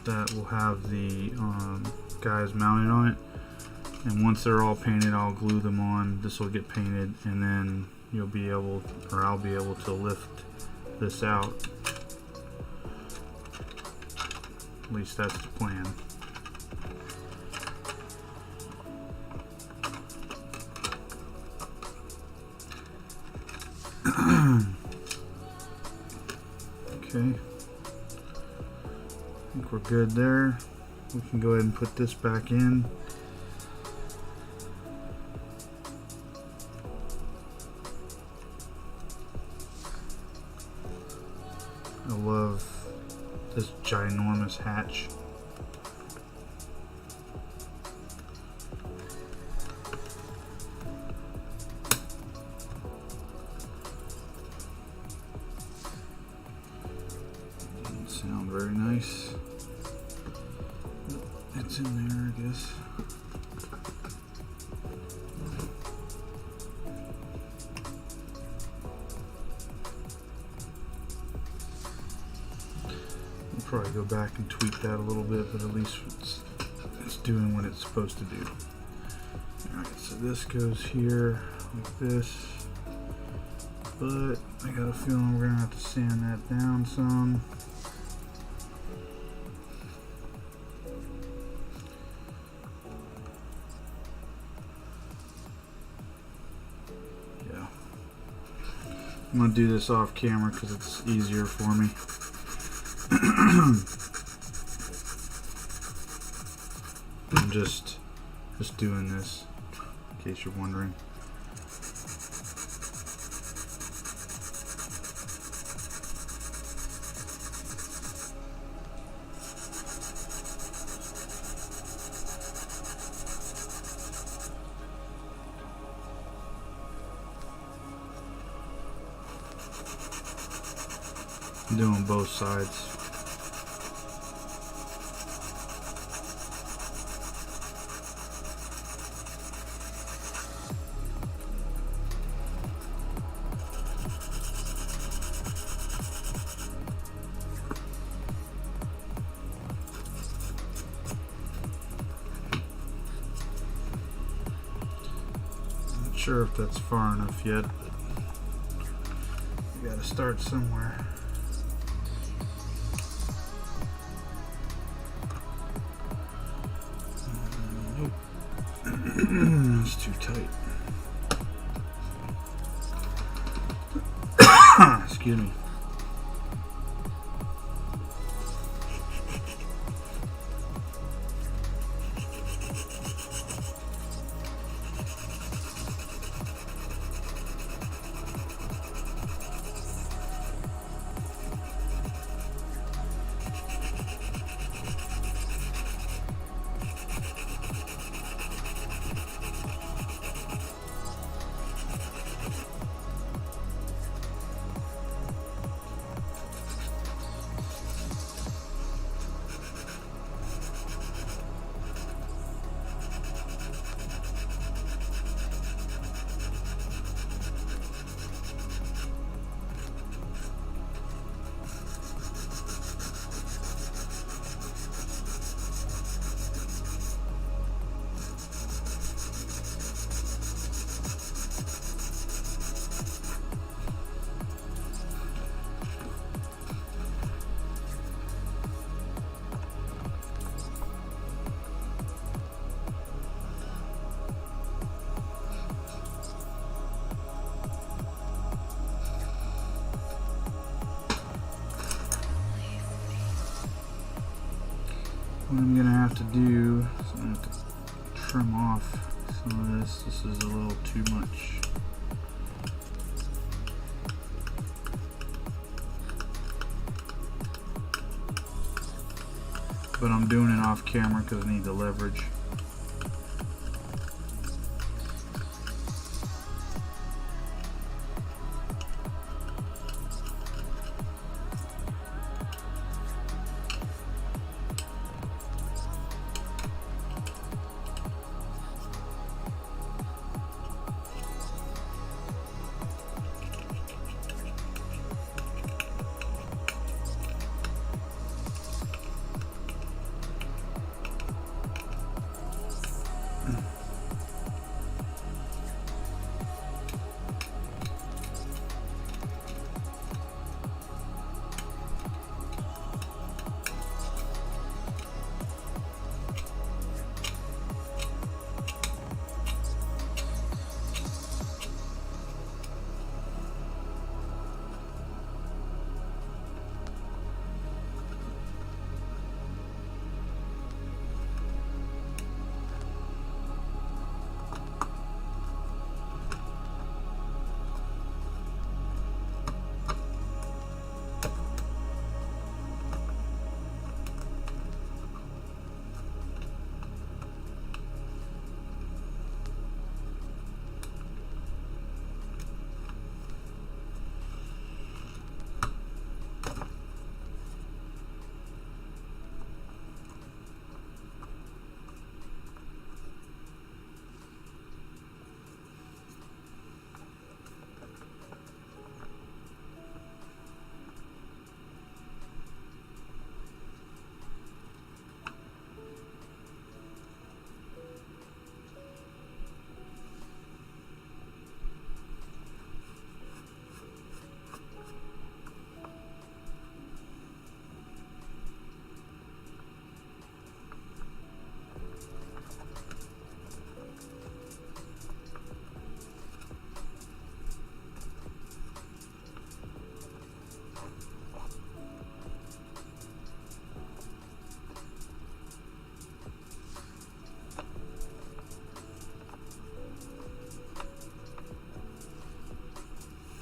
That will have the guys mounted on it, and once they're all painted, I'll glue them on. This will get painted, and then you'll be able, or I'll be able to lift this out. At least that's the plan. Okay, I think we're good there. We can go ahead and put this back in. I love this ginormous hatch. Doesn't sound very nice. It's in there, I guess. I'll probably go back and tweak that a little bit, but at least it's doing what it's supposed to do. Alright, so this goes here like this, but I got a feeling we're gonna have to sand that down some. I'm going to do this off camera because it's easier for me. I'm just doing this, in case you're wondering. I'm doing both sides. sure if that's far enough yet, but you gotta start somewhere. Nope. It's too tight. Excuse me. What I'm gonna have to do is I'm gonna have to trim off some of this. This is a little too much. But I'm doing it off camera because I need the leverage.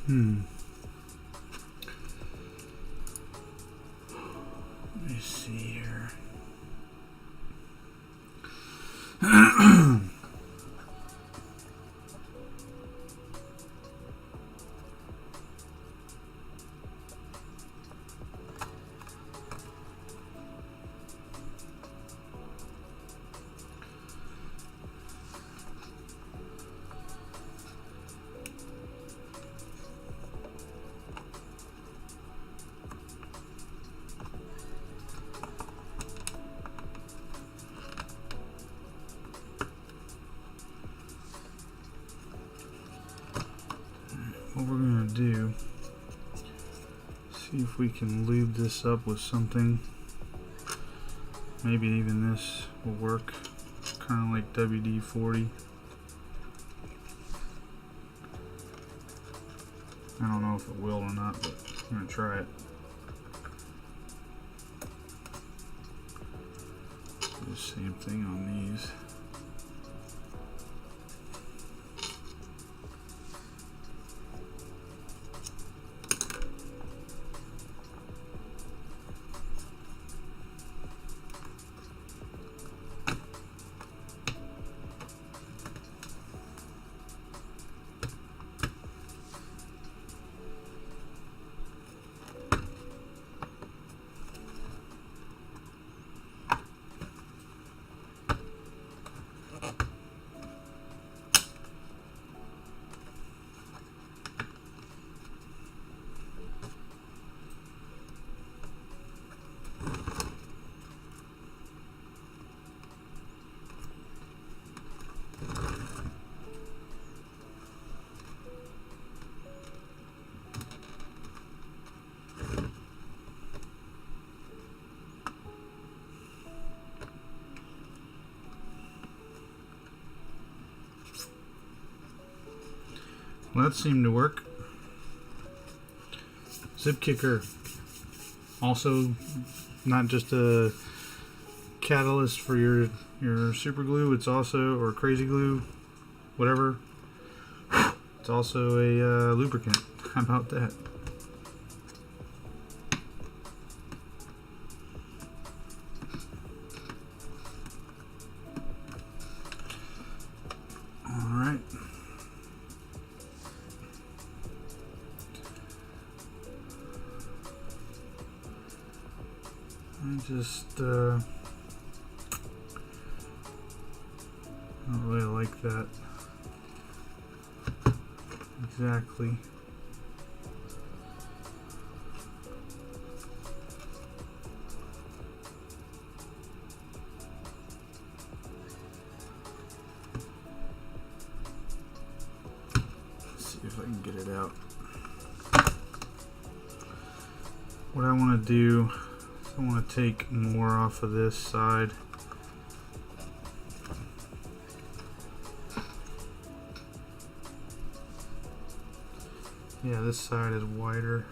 Let me see here. what we're gonna do, see if we can lube this up with something. Maybe even this will work, kind of like WD-40. I don't know if it will or not, but I'm gonna try it. Do the same thing on these. Well, that seemed to work. Zip kicker, also not just a catalyst for your super glue, it's also, or crazy glue, whatever, it's also a lubricant. How about that? Alright. I just don't really like that exactly. Let's see if I can get it out. What I want to do, I want to take more off of this side. Yeah, this side is wider.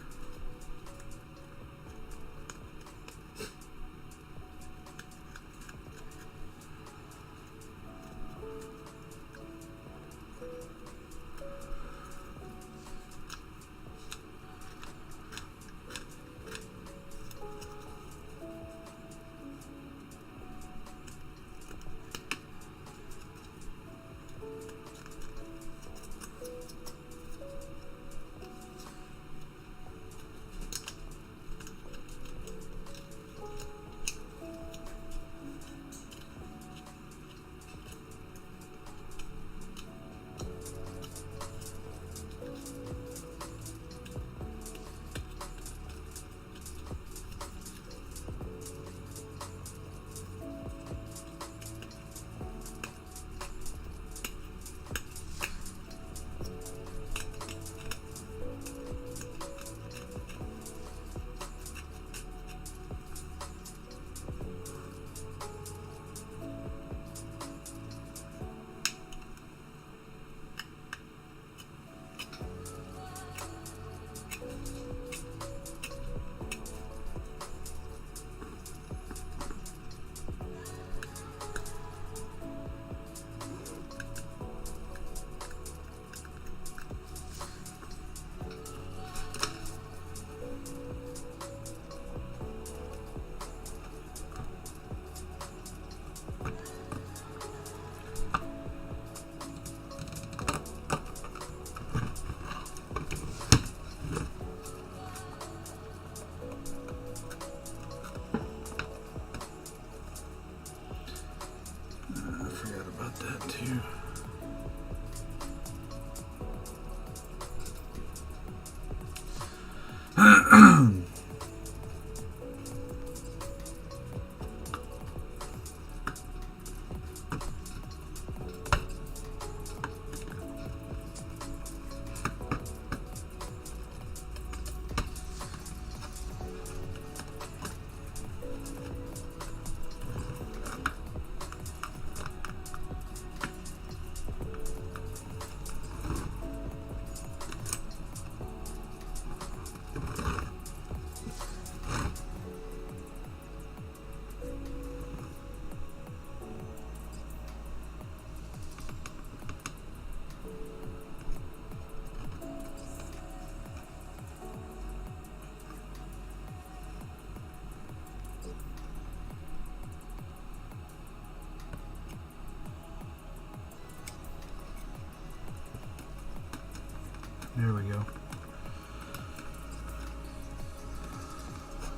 There we go.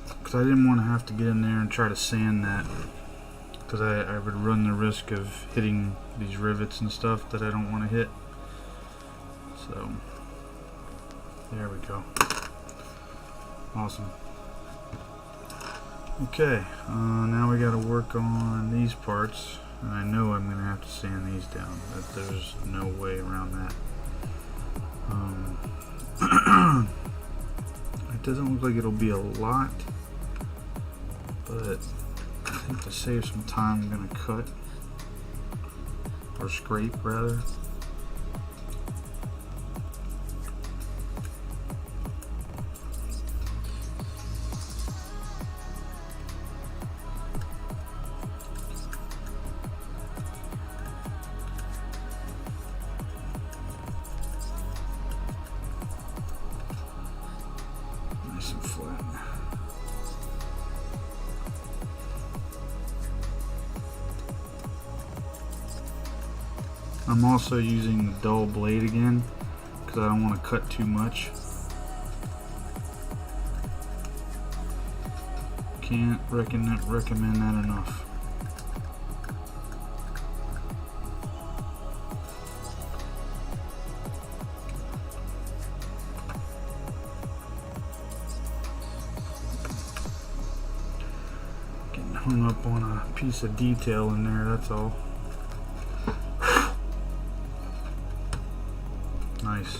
Because I didn't want to have to get in there and try to sand that. Because I would run the risk of hitting these rivets and stuff that I don't want to hit. So, there we go. Awesome. Okay, now we got to work on these parts. And I know I'm going to have to sand these down. There's no way around that. It doesn't look like it'll be a lot, but I think to save some time I'm going to cut, or scrape rather. Nice and flat. I'm also using the dull blade again because I don't want to cut too much. Can't recommend that enough. Getting hung up on a piece of detail in there, that's all. Nice.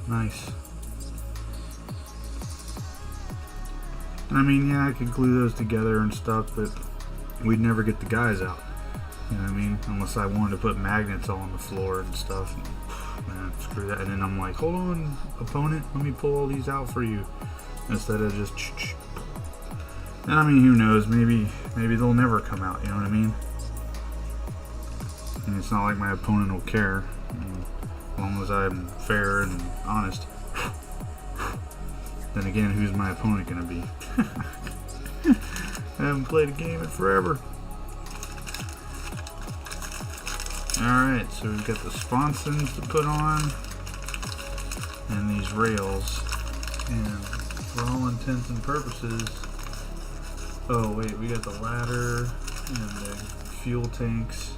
Nice. I mean, yeah, I could glue those together and stuff, but we'd never get the guys out. You know what I mean? Unless I wanted to put magnets all on the floor and stuff. And, man, screw that. And then I'm like, hold on, opponent, let me pull all these out for you. Instead of just... And I mean, who knows? Maybe they'll never come out, you know what I mean? And it's not like my opponent will care. As long as I'm fair and honest. Then again, who's my opponent gonna be? I haven't played a game in forever. Alright, so we've got the sponsons to put on. And these rails. And for all intents and purposes... Oh wait, we got the ladder and the fuel tanks.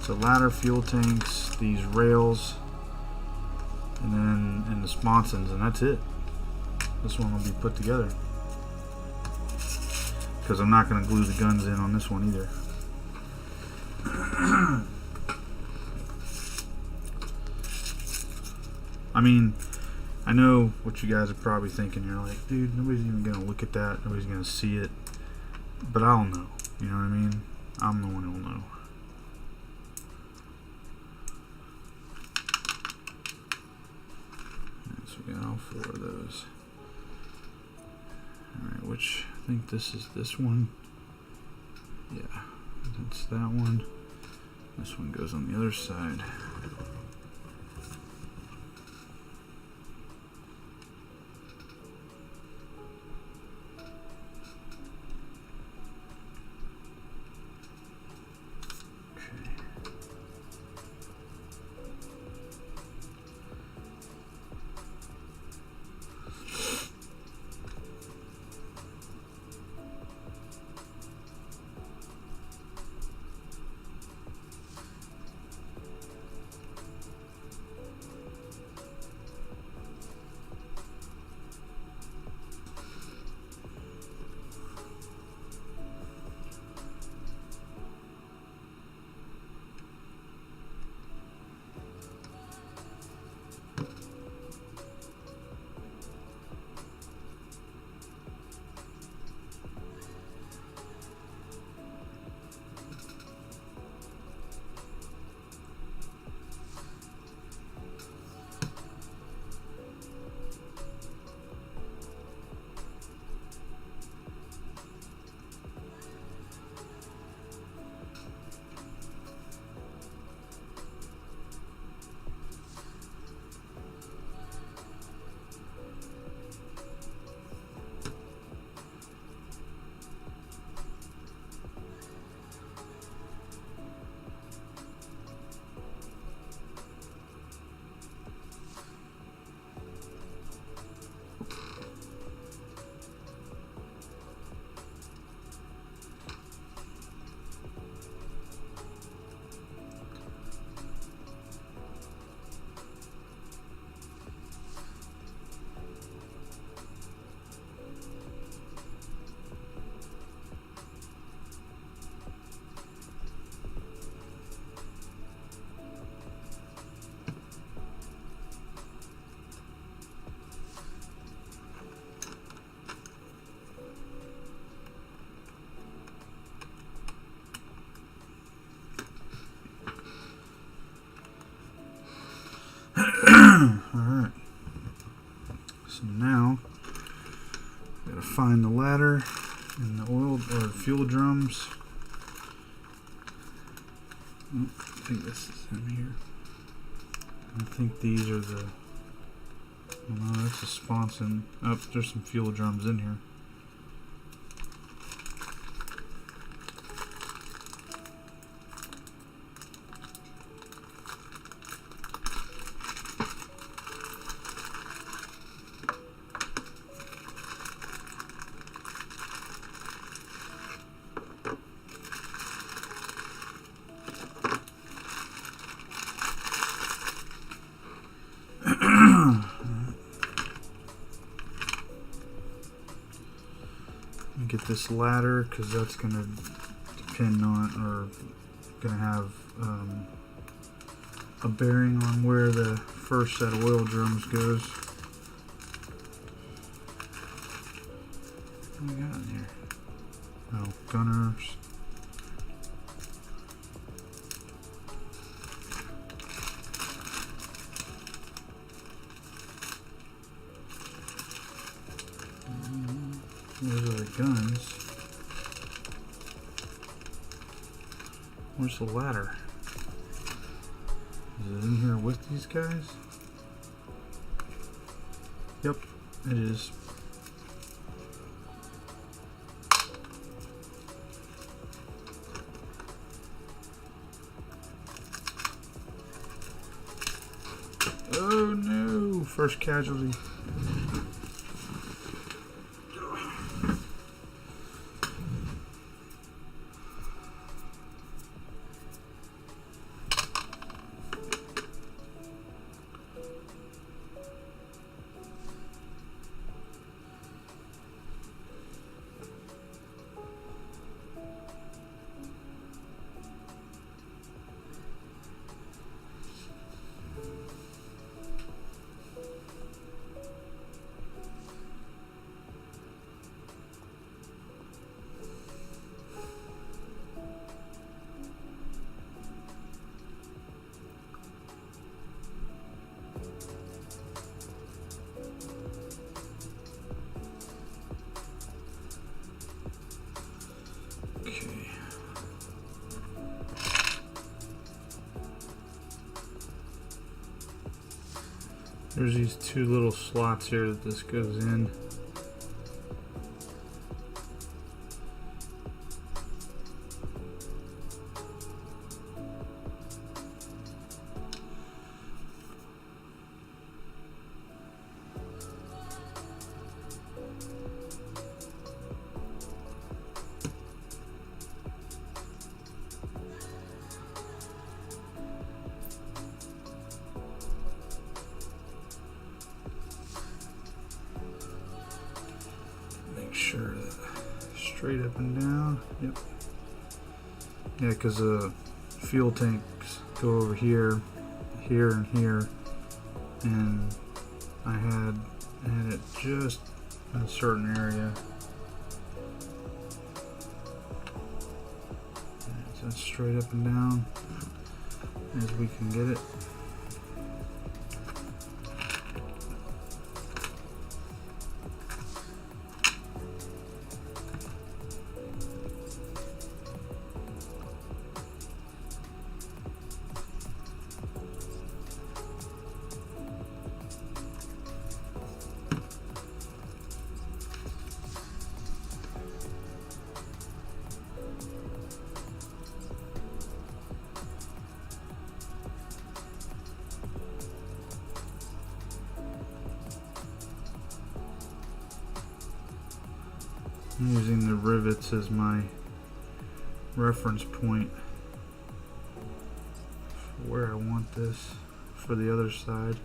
So ladder, fuel tanks, these rails, and the sponsons, and that's it. This one will be put together. Because I'm not going to glue the guns in on this one either. I mean, I know what you guys are probably thinking. You're like, dude, nobody's even going to look at that. Nobody's going to see it. But I'll know. You know what I mean? I'm the one who'll know. So we got all 4 of those. Alright, which I think this is this one. Yeah, that's that one. This one goes on the other side. So now, gotta find the ladder and the oil or fuel drums. Oh, I think this is in here. I think these are the. Oh, no, that's a Sponson. Oh, there's some fuel drums in here. Get this ladder because that's going to depend on, or going to have a bearing on where the first set of oil drums goes. What do we got in here? Oh, gunners. Those are the guns. Where's the ladder? Is it in here with these guys? Yep, it is. Oh no! First casualty. There's these two little slots here that this goes in. Sure that straight up and down. Yep. Yeah, because the fuel tanks go over here, here, and here, and I had it just in a certain area. So that's straight up and down as we can get it. I'm using the rivets as my reference point for where I want this for the other side.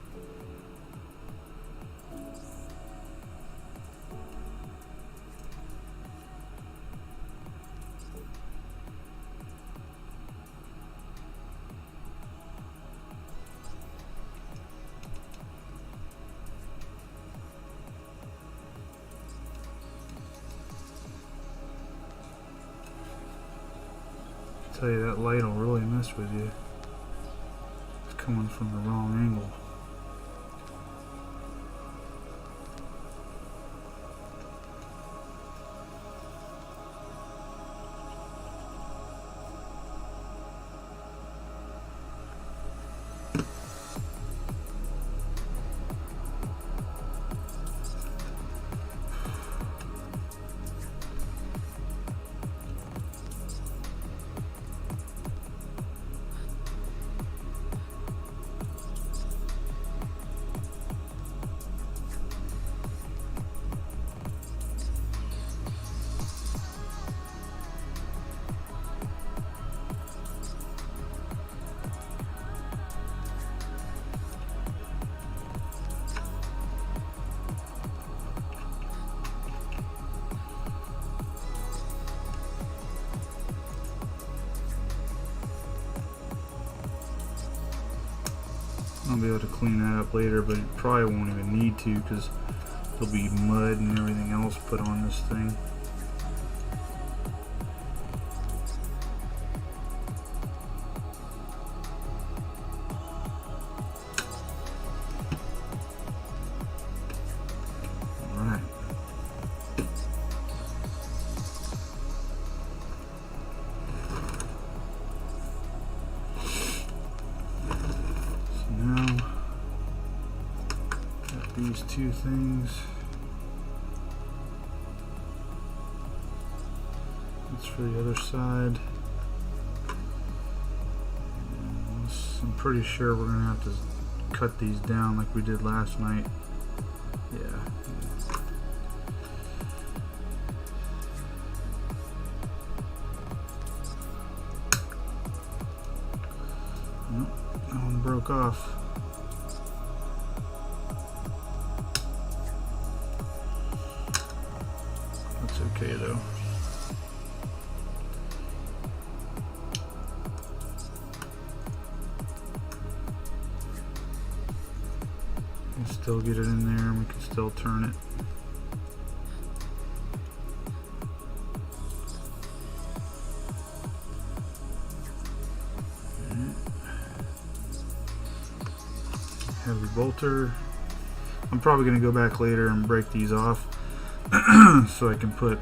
Tell you, that light will really mess with you. It's coming from the wrong angle. be able to clean that up later, but it probably won't even need to because there'll be mud and everything else put on this thing. Alright. So now, got these two things. That's for the other side. And I'm pretty sure we're gonna have to cut these down like we did last night. Yeah. Nope, that one broke off. That's okay though. We can still get it in there and we can still turn it. Heavy bolter. I'm probably going to go back later and break these off so I can put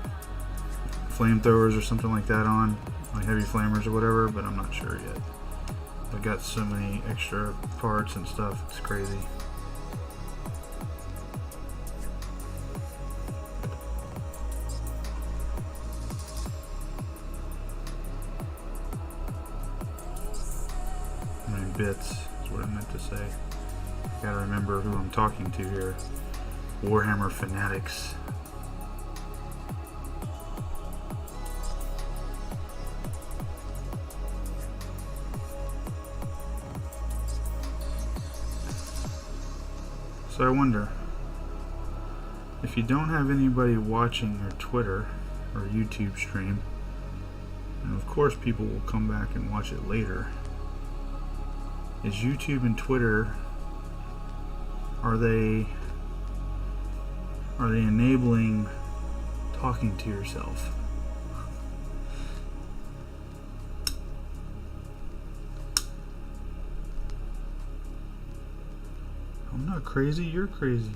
flamethrowers or something like that on, like heavy flamers or whatever, but I'm not sure yet. I've got so many extra parts and stuff, it's crazy. How many bits is what I meant to say. Gotta remember who I'm talking to here. Warhammer fanatics. So I wonder, if you don't have anybody watching your Twitter or YouTube stream, and of course people will come back and watch it later, is YouTube and Twitter, are they enabling talking to yourself? I'm not crazy, you're crazy.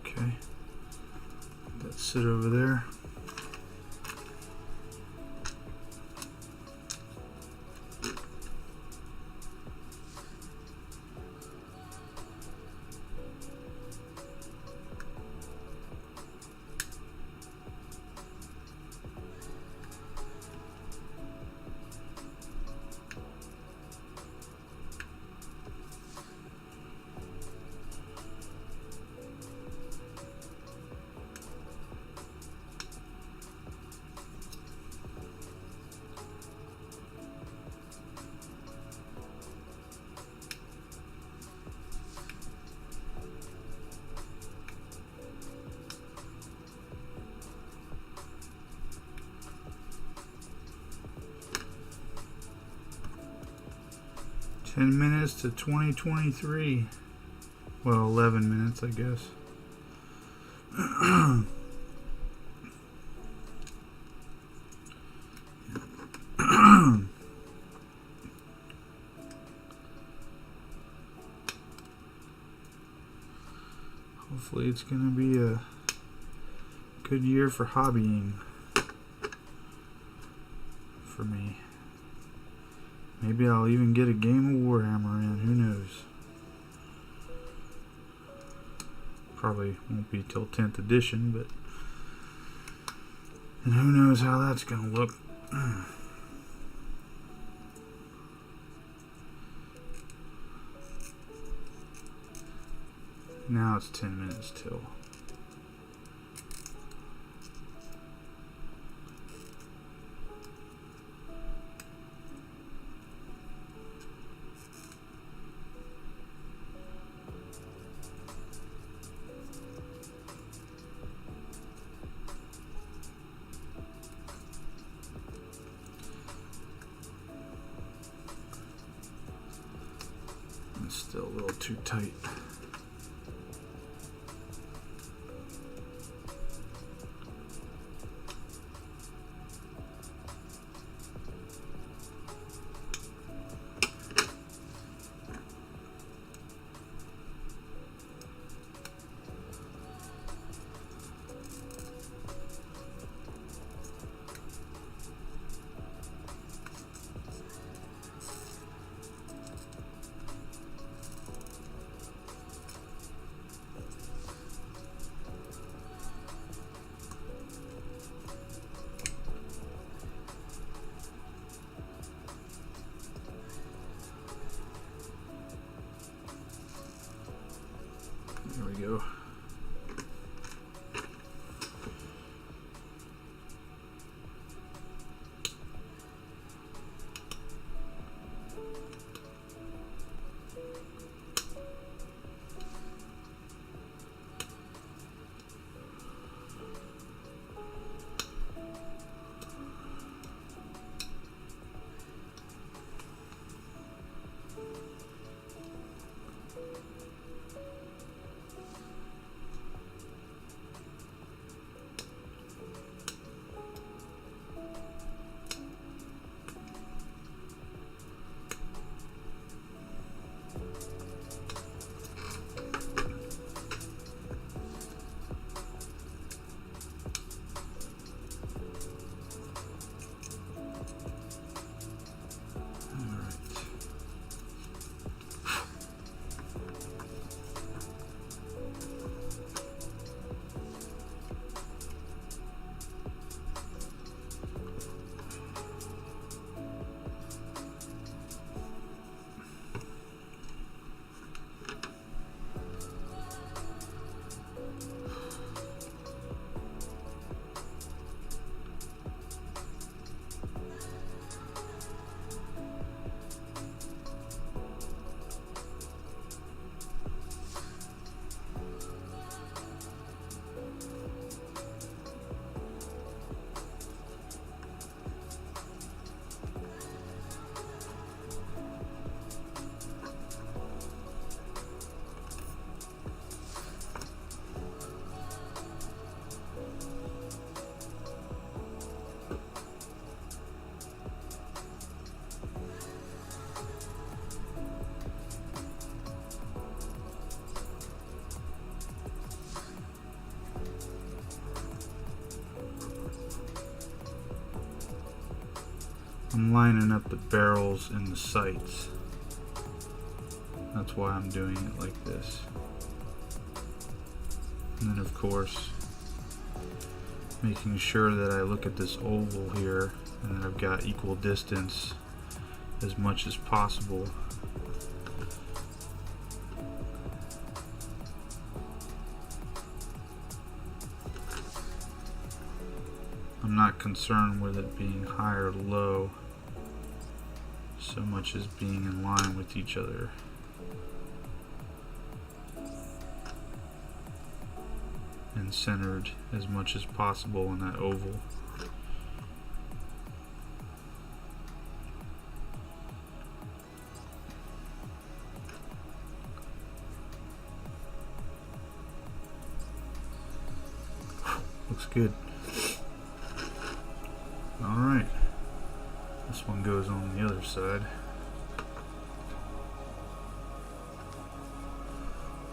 Okay, let's sit over there. 10 minutes to 2023. Well, 11 minutes, I guess. Hopefully it's going to be a good year for hobbying for me. Maybe I'll even get a game of Warhammer in, who knows. Probably won't be till 10th edition, but and who knows how that's gonna look. Now it's 10 minutes till. It's still a little too tight. There we go. I'm lining up the barrels and the sights. That's why I'm doing it like this. And then of course, making sure that I look at this oval here and that I've got equal distance as much as possible. I'm not concerned with it being high or low so much as being in line with each other. And centered as much as possible in that oval. Looks good. Alright. This one goes on the other side.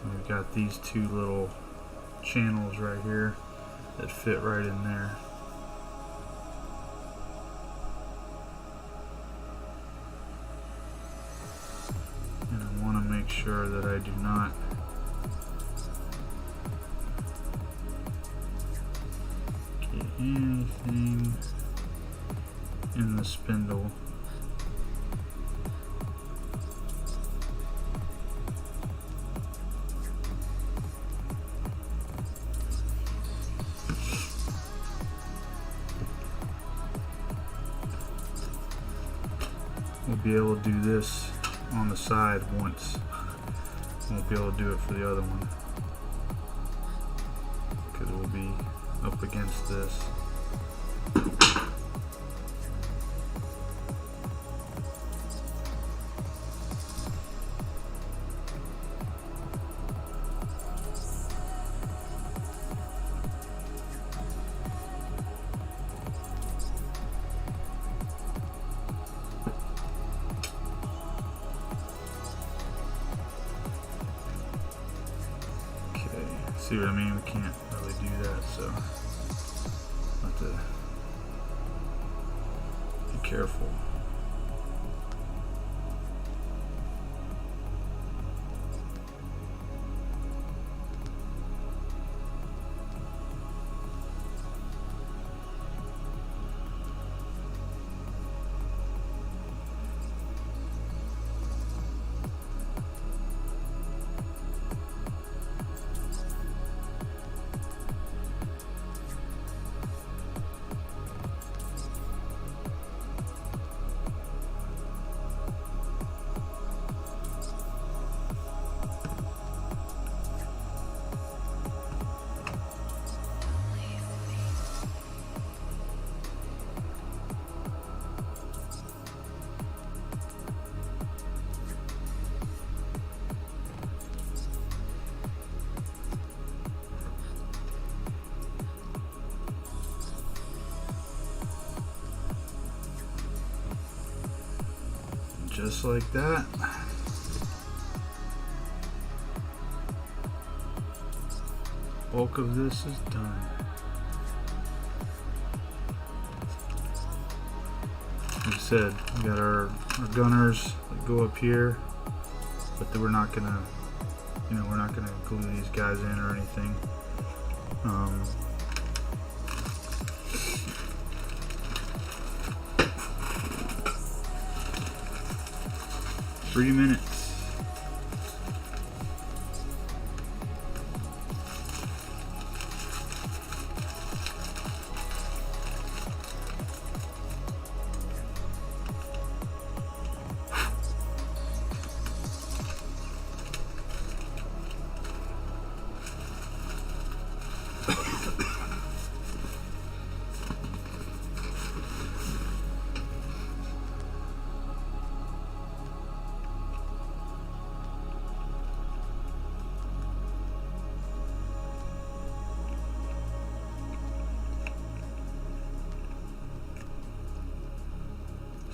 We've got these two little channels right here that fit right in there. And I want to make sure that I do not get anything in the spindle. We'll be able to do this on the side once. Won't be able to do it for the other one because we'll be up against this. See what I mean? We can't really do that, so have to be careful. Just like that. Bulk of this is done. Like I said, we got our gunners that go up here, but we're not gonna, we're not gonna glue these guys in or anything. 3 minutes.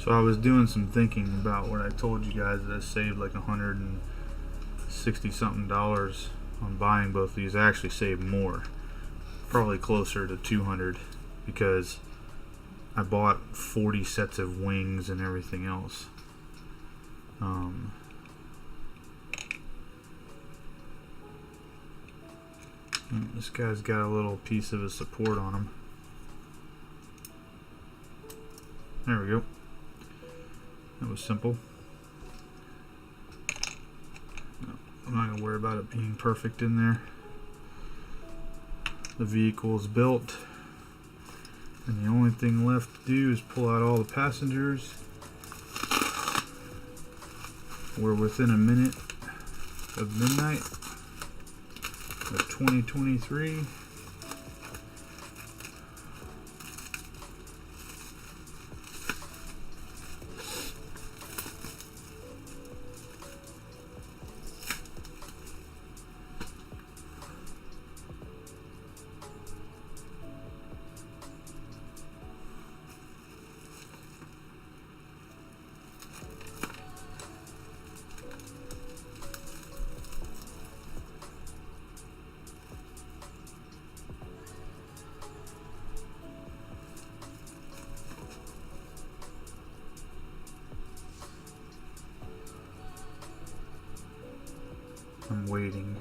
So I was doing some thinking about what I told you guys that I saved like $160 something on buying both these. I actually saved more, probably closer to 200, because I bought 40 sets of wings and everything else. This guy's got a little piece of a support on him. There we go. That was simple. No, I'm not gonna worry about it being perfect in there. The vehicle is built, and the only thing left to do is pull out all the passengers. We're within a minute of midnight of 2023. I'm waiting.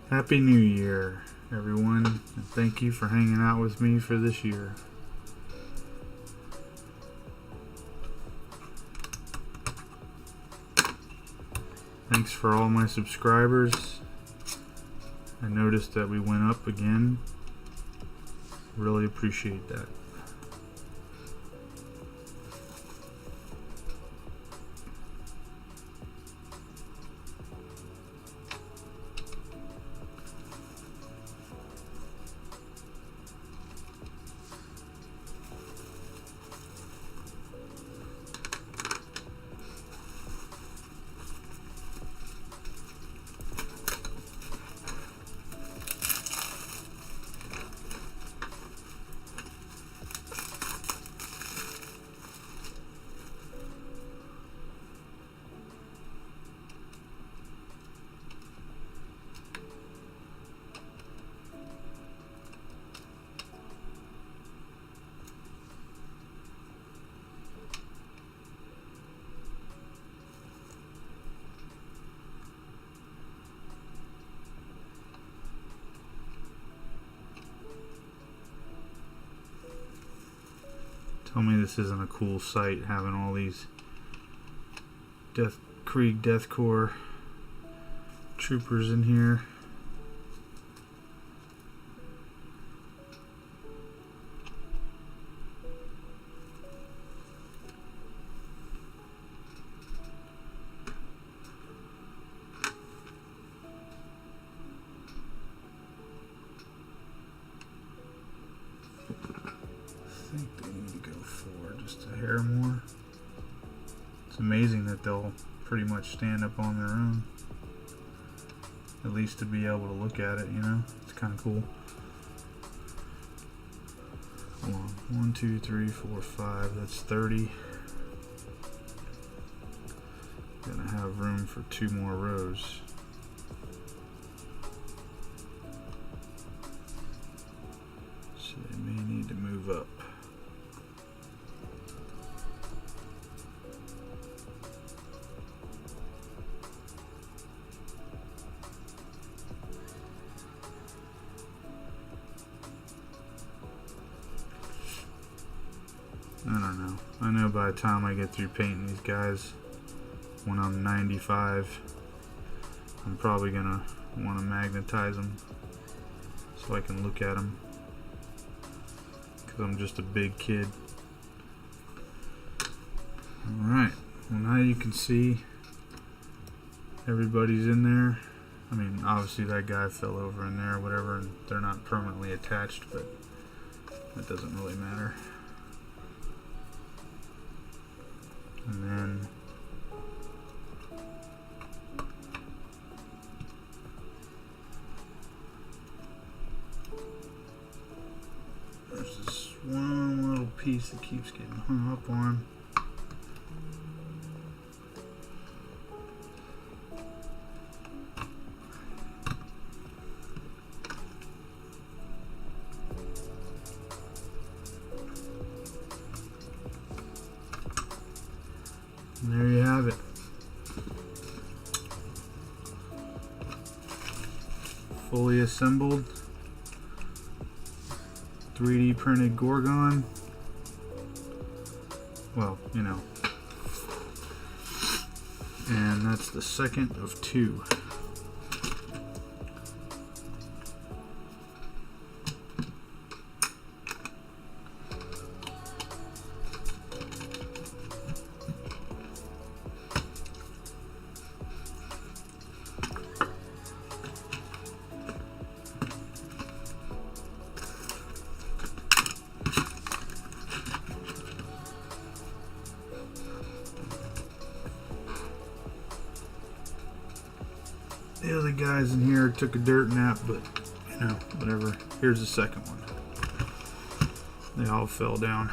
Happy New Year, everyone, and thank you for hanging out with me for this year. Thanks for all my subscribers. I noticed that we went up again. Really appreciate that. Tell me this isn't a cool sight, having all these Krieg Death Corps troopers in here. I think they need to go for just a hair more. It's amazing that they'll pretty much stand up on their own. At least to be able to look at it, you know? It's kind of cool. Hold on. 1, 2, 3, 4, 5. That's 30. Gonna have room for 2 more rows. So they may need to move up. I don't know. I know by the time I get through painting these guys, when I'm 95, I'm probably gonna want to magnetize them so I can look at them, because I'm just a big kid. Alright, well now you can see everybody's in there. I mean, obviously that guy fell over in there or whatever, and they're not permanently attached, but that doesn't really matter. And then there's this one little piece that keeps getting hung up on. And there you have it. Fully assembled 3D printed Gorgon. Well, you know. And that's the second of 2. The other guys in here took a dirt nap, but you know, whatever. Here's the second one. They all fell down.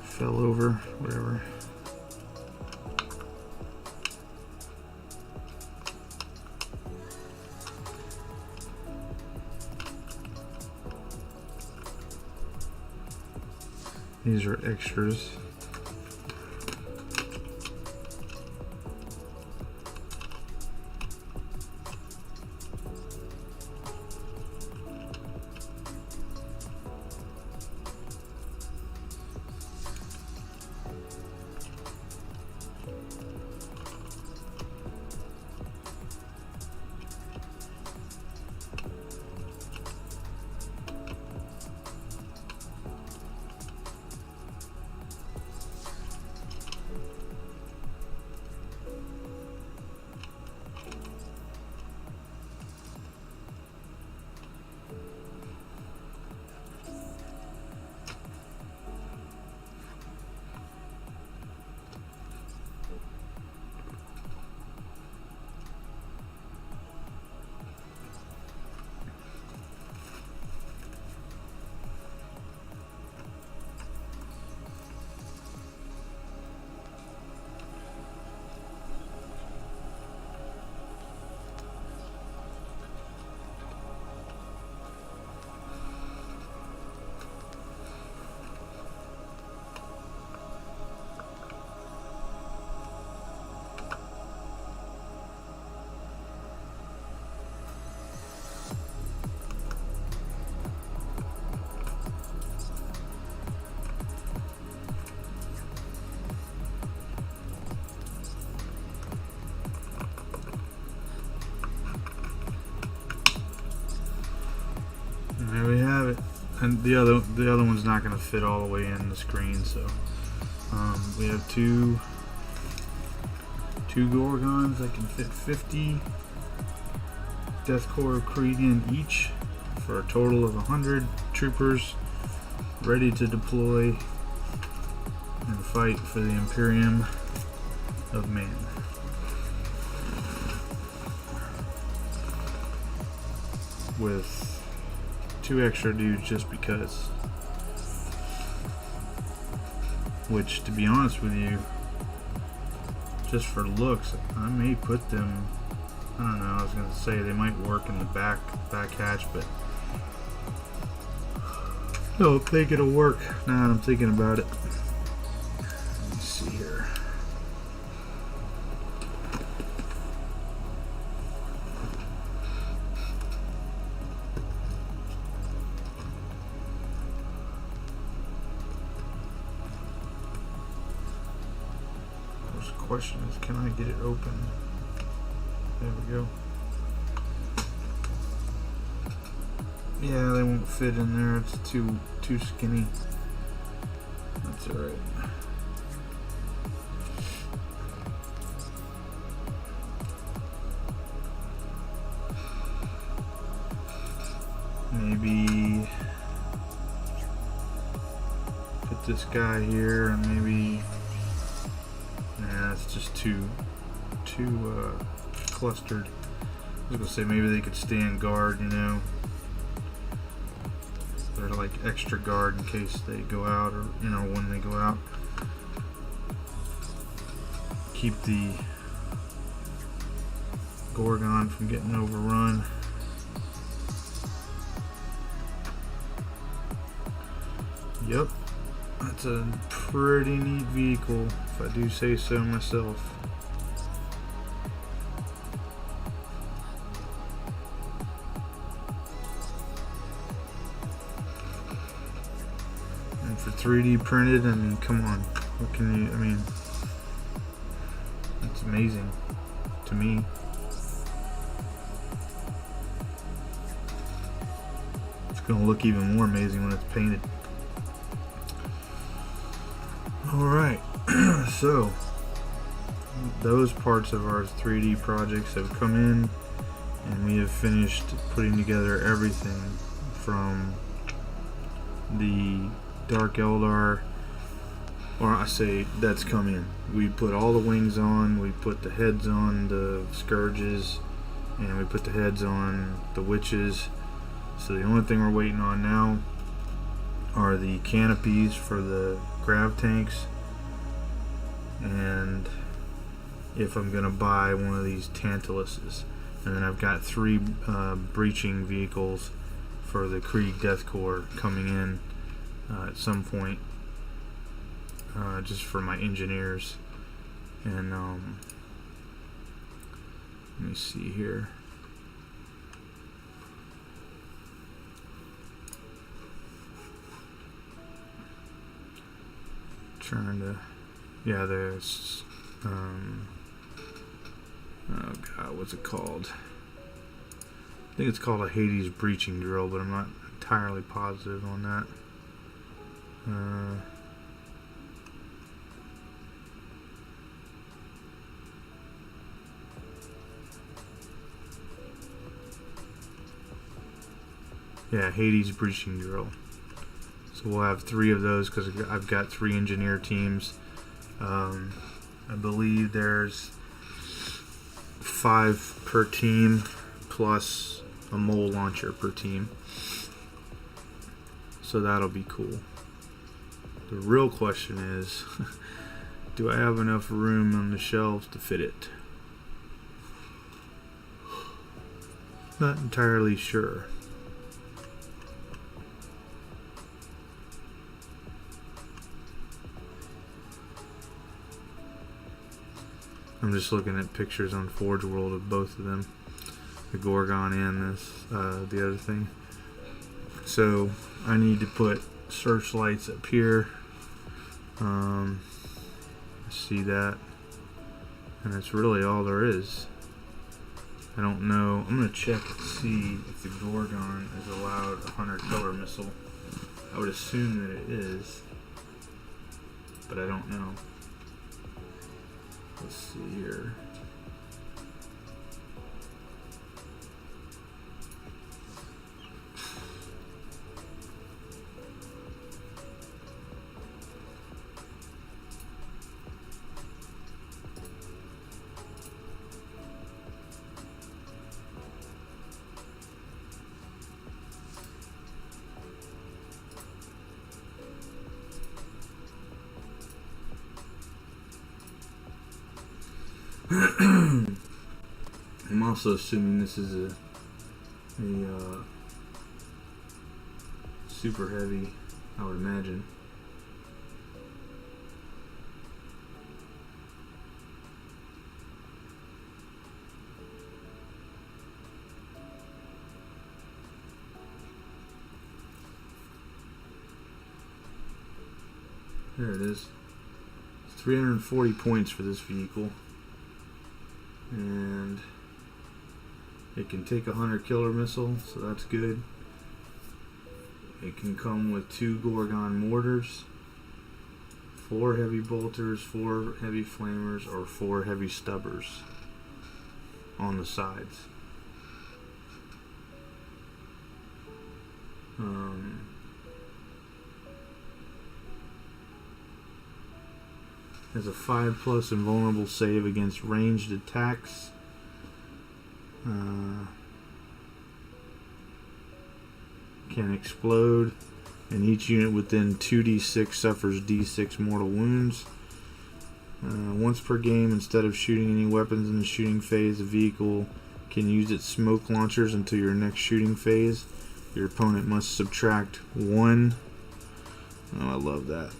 Fell over, whatever. These are extras. There we have it, and the other one's not going to fit all the way in the screen. So we have two Gorgons that can fit 50 Death Korps of Krieg in each, for a total of 100 troopers ready to deploy and fight for the Imperium of Man. With 2 extra dudes just because. Which, to be honest with you, just for looks, I may put them, I don't know, I was going to say they might work in the back hatch, but I don't think it'll work now that I'm thinking about it. Let me see here. Question is, can I get it open? There we go. Yeah, they won't fit in there. It's too skinny. That's alright. Maybe put this guy here, and maybe. Nah, it's just too clustered. I was gonna say maybe they could stand guard, you know. They're like extra guard in case they go out, or you know, when they go out. Keep the Gorgon from getting overrun. Yep. That's a pretty neat vehicle, if I do say so myself. And for 3D printed, I mean, come on. What can you, I mean, it's amazing to me. It's going to look even more amazing when it's painted. Alright, so those parts of our 3D projects have come in, and we have finished putting together everything from the Dark Eldar, or I say that's come in. We put all the wings on, we put the heads on the Scourges, and we put the heads on the Witches. So the only thing we're waiting on now are the canopies for the grav tanks, and if I'm gonna buy one of these Tantaluses. And then I've got 3 breaching vehicles for the Krieg Death Korps coming in at some point. just for my engineers. And let me see here. Trying to, yeah, there's oh god, what's it called? I think it's called a Hades breaching drill, but I'm not entirely positive on that. Yeah, Hades breaching drill. So we'll have 3 of those because I've got 3 engineer teams. I believe there's 5 per team plus a mole launcher per team. So that'll be cool. The real question is, do I have enough room on the shelves to fit it? Not entirely sure. I'm just looking at pictures on Forge World of both of them, the Gorgon and this, the other thing. So I need to put searchlights up here. See that, and that's really all there is. I don't know. I'm gonna check and see if the Gorgon is allowed a hunter killer missile. I would assume that it is, but I don't know. Let's see here. I'm also assuming this is a super heavy, I would imagine. There it is. It's 340 points for this vehicle. And it can take a hunter killer missile, so that's good. It can come with 2 Gorgon mortars, 4 heavy bolters, 4 heavy flamers, or 4 heavy stubbers on the sides. Has a 5+ invulnerable save against ranged attacks. Can explode, and each unit within 2d6 suffers d6 mortal wounds. Once per game, instead of shooting any weapons in the shooting phase, the vehicle can use its smoke launchers until your next shooting phase. Your opponent must subtract 1. Oh, I love that.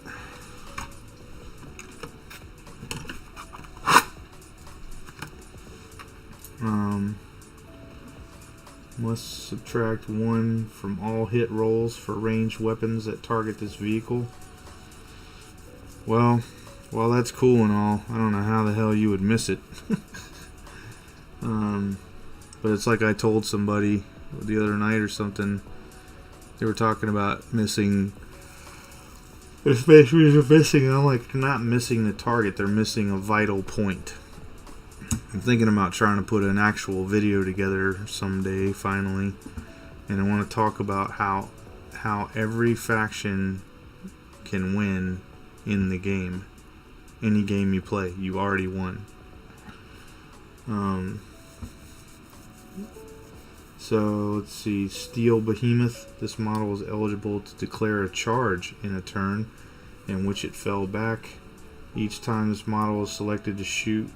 Must subtract 1 from all hit rolls for ranged weapons that target this vehicle. Well, while that's cool and all, I don't know how the hell you would miss it. But it's like I told somebody the other night or something. They were talking about missing. Especially missing. I'm like, they're not missing the target. They're missing a vital point. I'm thinking about trying to put an actual video together someday, finally, and I want to talk about how every faction can win in the game. Any game you play, you already won. So let's see, Steel Behemoth. This model is eligible to declare a charge in a turn in which it fell back. Each time this model is selected to shoot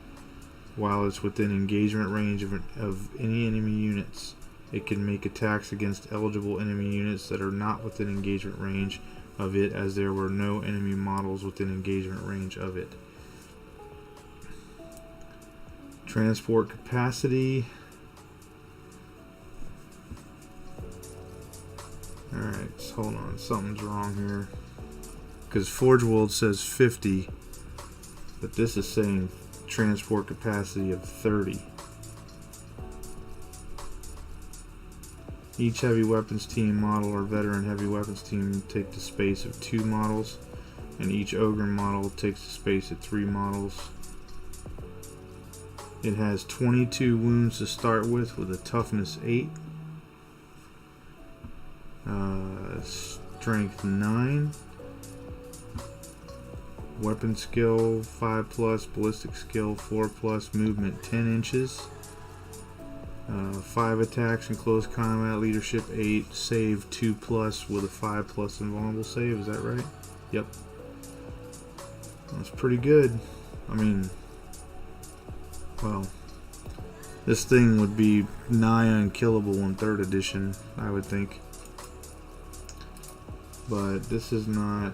while it's within engagement range of any enemy units, it can make attacks against eligible enemy units that are not within engagement range of it, as there were no enemy models within engagement range of it. Transport capacity. Alright, so hold on, something's wrong here. Because Forge World says 50, but this is saying transport capacity of 30. Each heavy weapons team model or veteran heavy weapons team take the space of 2 models, and each ogre model takes the space of 3 models. It has 22 wounds to start with a toughness 8, strength 9, weapon skill 5+, ballistic skill 4+, movement 10 inches, 5 attacks in close combat, leadership 8, save 2+ with a 5+ invulnerable save. Is that right? Yep. That's pretty good. I mean, well, this thing would be nigh unkillable in 3rd edition, I would think. But this is not...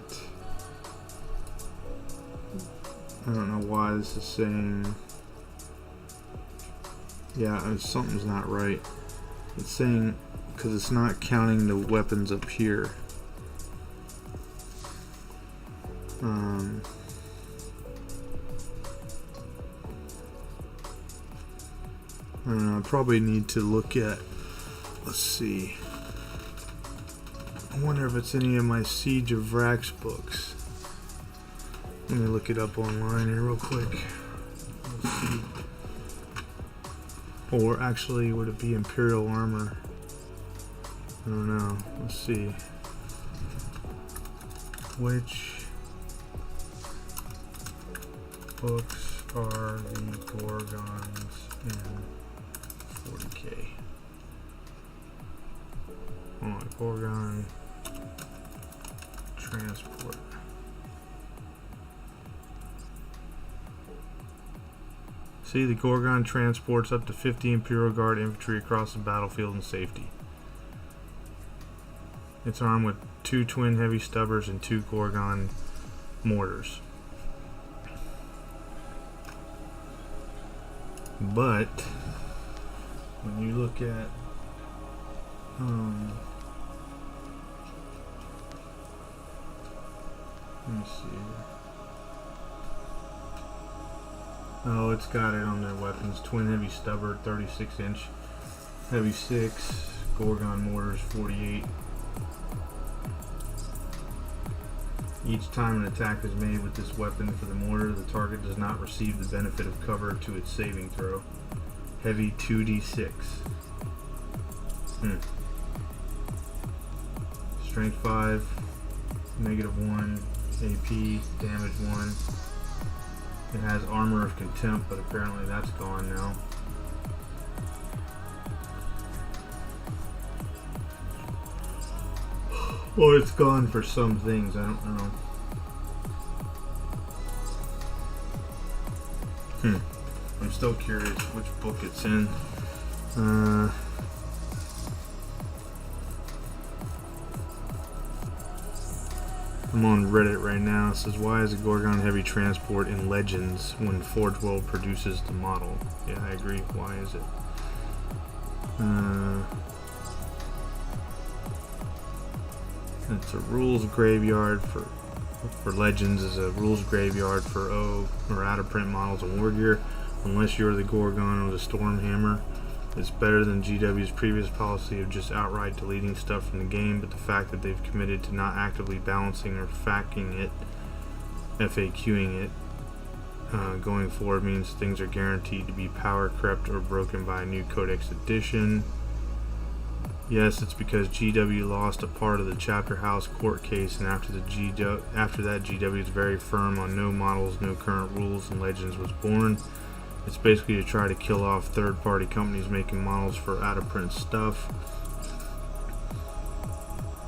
I don't know why this is saying... Yeah, something's not right. It's saying... because it's not counting the weapons up here. I don't know, I probably need to look at... Let's see. I wonder if it's any of my Siege of Vrax books. Let me look it up online here real quick. Let's see. Or actually, would it be Imperial Armor? I don't know. Let's see. Which books are the Gorgons in 40K? Oh, Gorgon Transport. See, the Gorgon transports up to 50 Imperial Guard infantry across the battlefield in safety. It's armed with 2 twin heavy stubbers and 2 Gorgon mortars. But when you look at let me see. Oh, it's got it on their weapons. Twin heavy stubber, 36-inch. Heavy 6. Gorgon mortars, 48. Each time an attack is made with this weapon for the mortar, the target does not receive the benefit of cover to its saving throw. Heavy 2d6. Strength 5. -1. AP. Damage 1. It has Armor of Contempt, but apparently that's gone now. Or it's gone for some things, I don't know. I'm still curious which book it's in. I'm on Reddit right now. It says, why is a Gorgon heavy transport in Legends when Forge World produces the model? Yeah, I agree. Why is it? It's a rules graveyard for Legends. Is a rules graveyard for out of print models of war gear, unless you're the Gorgon or the Stormhammer. It's better than GW's previous policy of just outright deleting stuff from the game, but the fact that they've committed to not actively balancing or FAQing it, going forward means things are guaranteed to be power crept or broken by a new Codex edition. Yes, it's because GW lost a part of the Chapter House court case, and after that GW is very firm on no models, no current rules, and Legends was born. It's basically to try to kill off third-party companies making models for out-of-print stuff.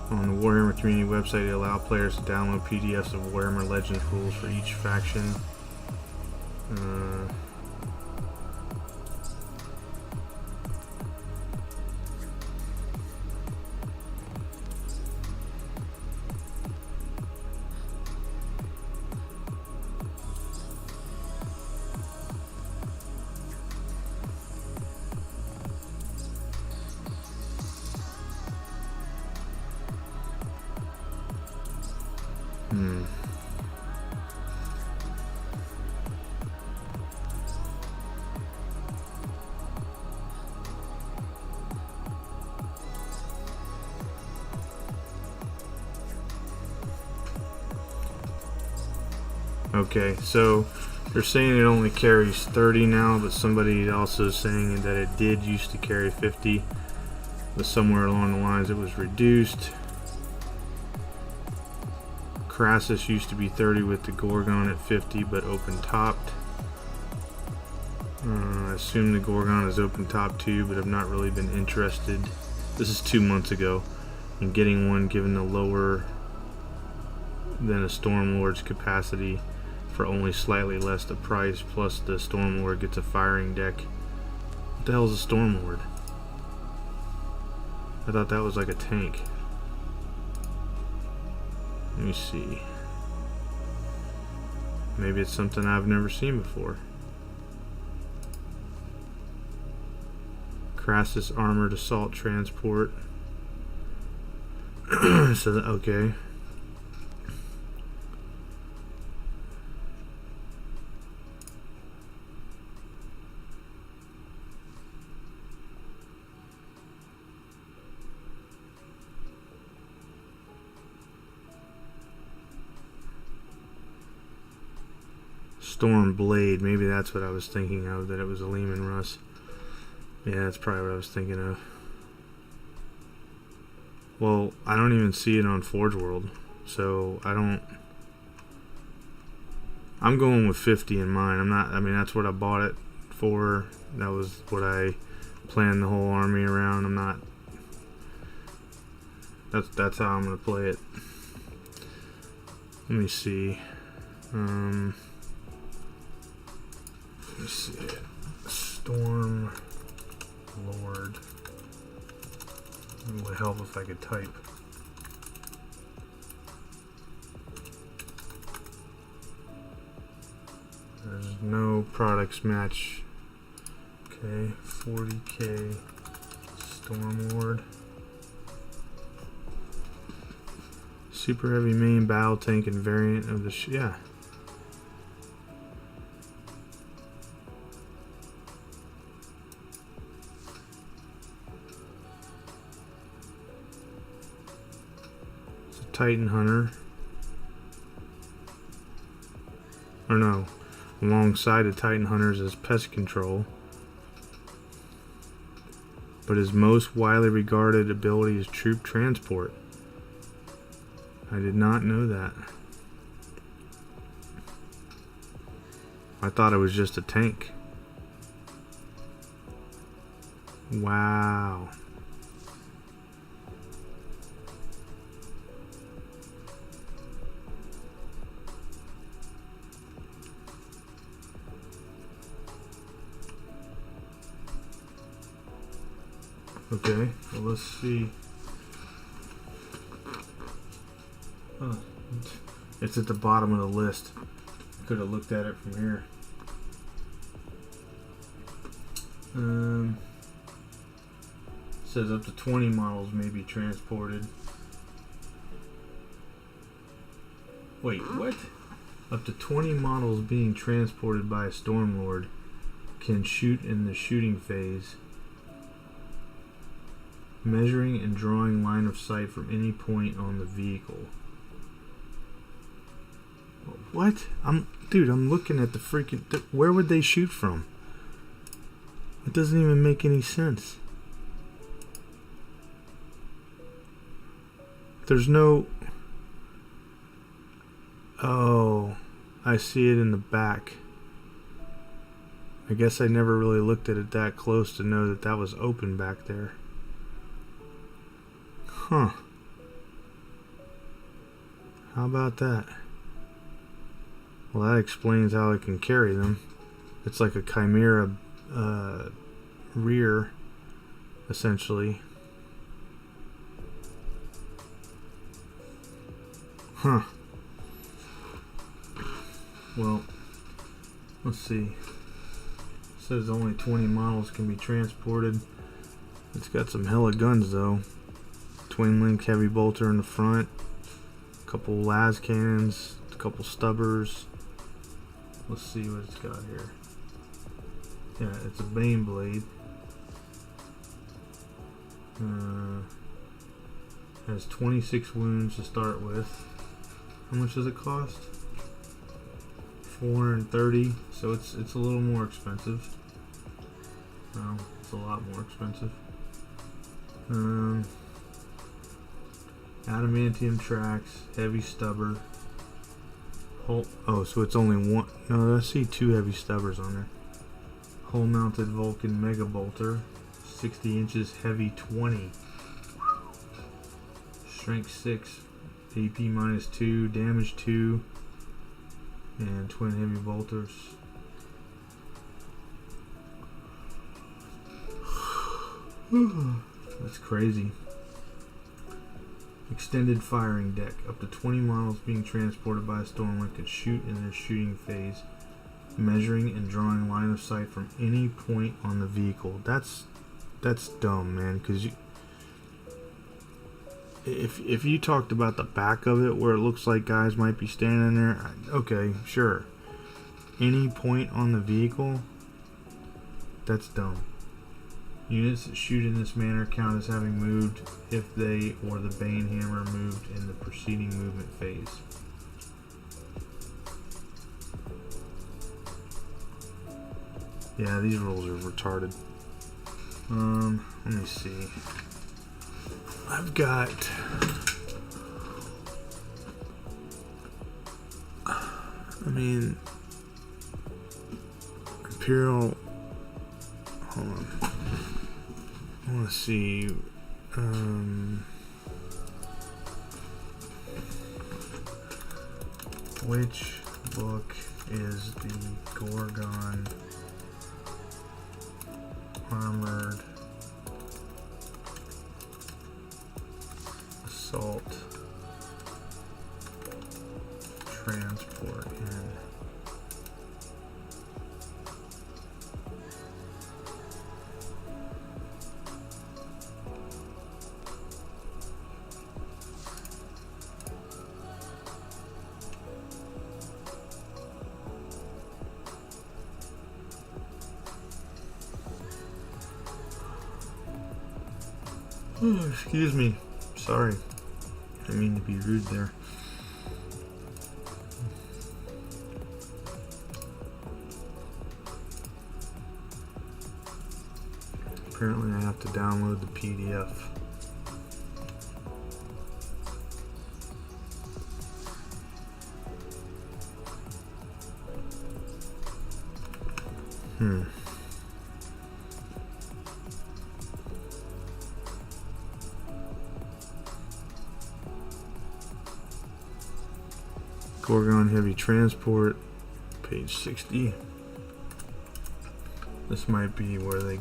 On the Warhammer community website, they allow players to download PDFs of Warhammer Legends rules for each faction. Okay, so they're saying it only carries 30 now, but somebody also saying that it did used to carry 50, but somewhere along the lines it was reduced. Crassus used to be 30 with the Gorgon at 50, but open topped. I assume the Gorgon is open top too, but I've not really been interested. This is 2 months ago, in getting one given the lower than a Stormlord's capacity for only slightly less the price, plus the Stormlord gets a firing deck. What the hell is a Stormlord? I thought that was like a tank. Let me see. Maybe it's something I've never seen before. Crassus armored assault transport. So that, okay. Storm Blade, maybe that's what I was thinking of, that it was a Lehman Russ. Yeah, that's probably what I was thinking of. Well, I don't even see it on Forge World, so I'm going with 50 in mine. I mean, that's what I bought it for. That was what I planned the whole army around. That's how I'm gonna play it. Let me see. Let's see. Storm Lord. It would help if I could type. There's no products match. Okay, 40K Storm Lord. Super heavy main battle tank and variant of the yeah. Titan Hunter, or no, alongside the Titan Hunters as pest control, but his most widely regarded ability is troop transport. I did not know that. I thought it was just a tank. Wow. Okay, well, let's see. Oh, it's at the bottom of the list. Could have looked at it from here. Says up to 20 models may be transported. Wait, what? Up to 20 models being transported by a Stormlord can shoot in the shooting phase, measuring and drawing line of sight from any point on the vehicle. What? Dude, I'm looking at the freaking... Where would they shoot from? It doesn't even make any sense. There's no... Oh, I see it in the back. I guess I never really looked at it that close to know that that was open back there. Huh. How about that? Well, that explains how it can carry them. It's like a Chimera rear, essentially. Huh. Well, let's see. It says only 20 models can be transported. It's got some hella guns though. Twin link heavy bolter in the front, a couple las cannons, a couple stubbers. Let's see what it's got here. Yeah, it's a Bane blade. Has 26 wounds to start with. How much does it cost? $430, so it's a little more expensive. Well, it's a lot more expensive. Adamantium tracks, heavy stubber. Oh, so it's only one. No, I see 2 heavy stubbers on there. Hull mounted Vulcan mega bolter, 60 inches, heavy 20. Strength 6, AP -2, damage 2, and twin heavy bolters. That's crazy. Extended firing deck. Up to 20 models being transported by a Stormwind can shoot in their shooting phase, measuring and drawing line of sight from any point on the vehicle. That's dumb, man, because if you talked about the back of it where it looks like guys might be standing there, okay, sure. Any point on the vehicle, that's dumb. Units that shoot in this manner count as having moved if they or the Bane Hammer moved in the preceding movement phase. Yeah, these rules are retarded. Let me see. I've got Imperial. Hold on. I want to see. Which book is the Gorgon armored assault transport in? Oh, excuse me. Sorry. I didn't mean to be rude there. Apparently I have to download the PDF. Gorgon heavy transport, page 60. This might be where they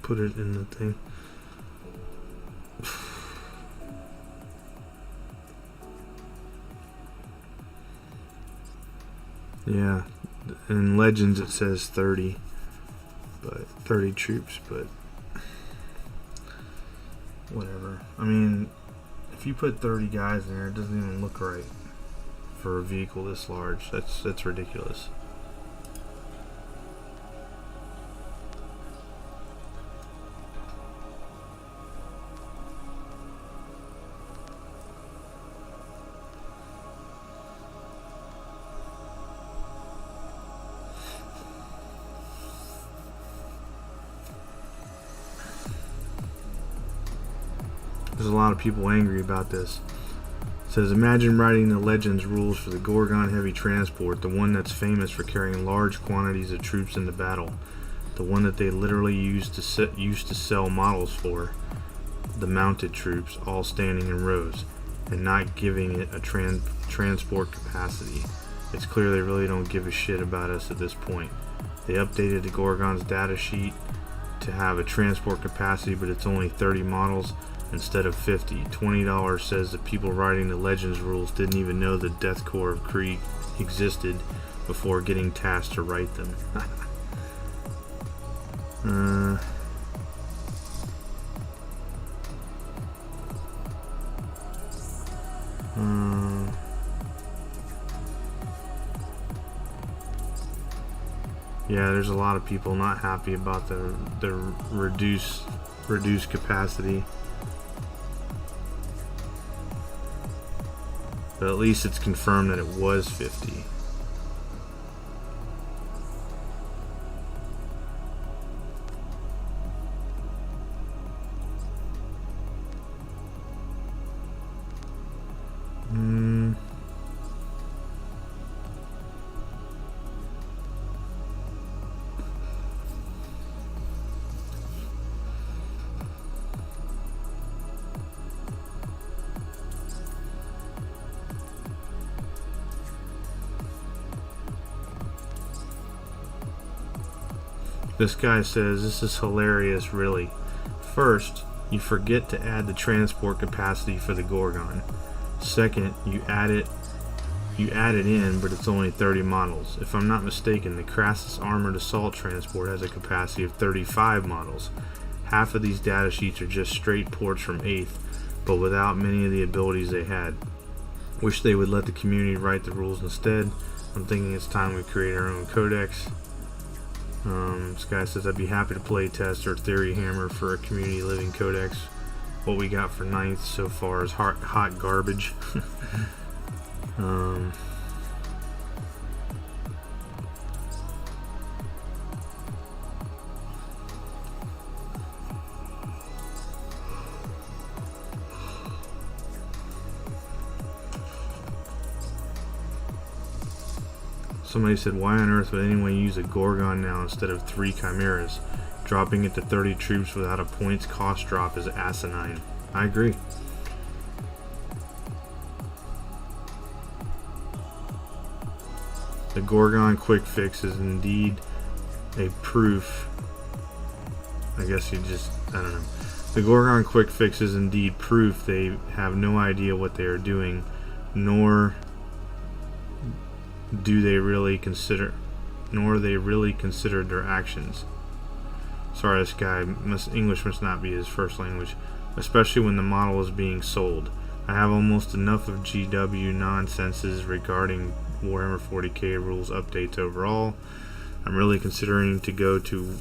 put it in the thing. Yeah, in Legends it says 30, but 30 troops, but whatever. I mean, if you put 30 guys in there, it doesn't even look right for a vehicle this large. That's ridiculous. There's a lot of people angry about this. It says, imagine writing the Legends rules for the Gorgon heavy transport, the one that's famous for carrying large quantities of troops into battle, the one that they literally used to sell models for, the mounted troops, all standing in rows, and not giving it a transport capacity. It's clear they really don't give a shit about us at this point. They updated the Gorgon's data sheet to have a transport capacity, but it's only 30 models instead of 50. $20 says the people writing the Legends rules didn't even know the Death Korps of Krieg existed before getting tasked to write them. Yeah, there's a lot of people not happy about the reduced capacity. But at least it's confirmed that it was 50. This guy says, this is hilarious, really. First, you forget to add the transport capacity for the Gorgon. Second, you add it in, but it's only 30 models. If I'm not mistaken, the Crassus Armored Assault Transport has a capacity of 35 models. Half of these data sheets are just straight ports from 8th, but without many of the abilities they had. Wish they would let the community write the rules instead. I'm thinking it's time we create our own codex. This guy says, I'd be happy to play test or theory hammer for a community living codex. What we got for 9th so far is hot garbage. Somebody said, why on earth would anyone use a Gorgon now instead of 3 Chimeras? Dropping it to 30 troops without a points cost drop is asinine. I agree. The Gorgon quick fix is indeed a proof. I guess you just, I don't know. The Gorgon quick fix is indeed proof they have no idea what they are doing, nor do they really consider, their actions. Sorry, this guy, English must not be his first language, especially when the model is being sold. I have almost enough of GW nonsenses regarding Warhammer 40K rules updates overall. I'm really considering to go to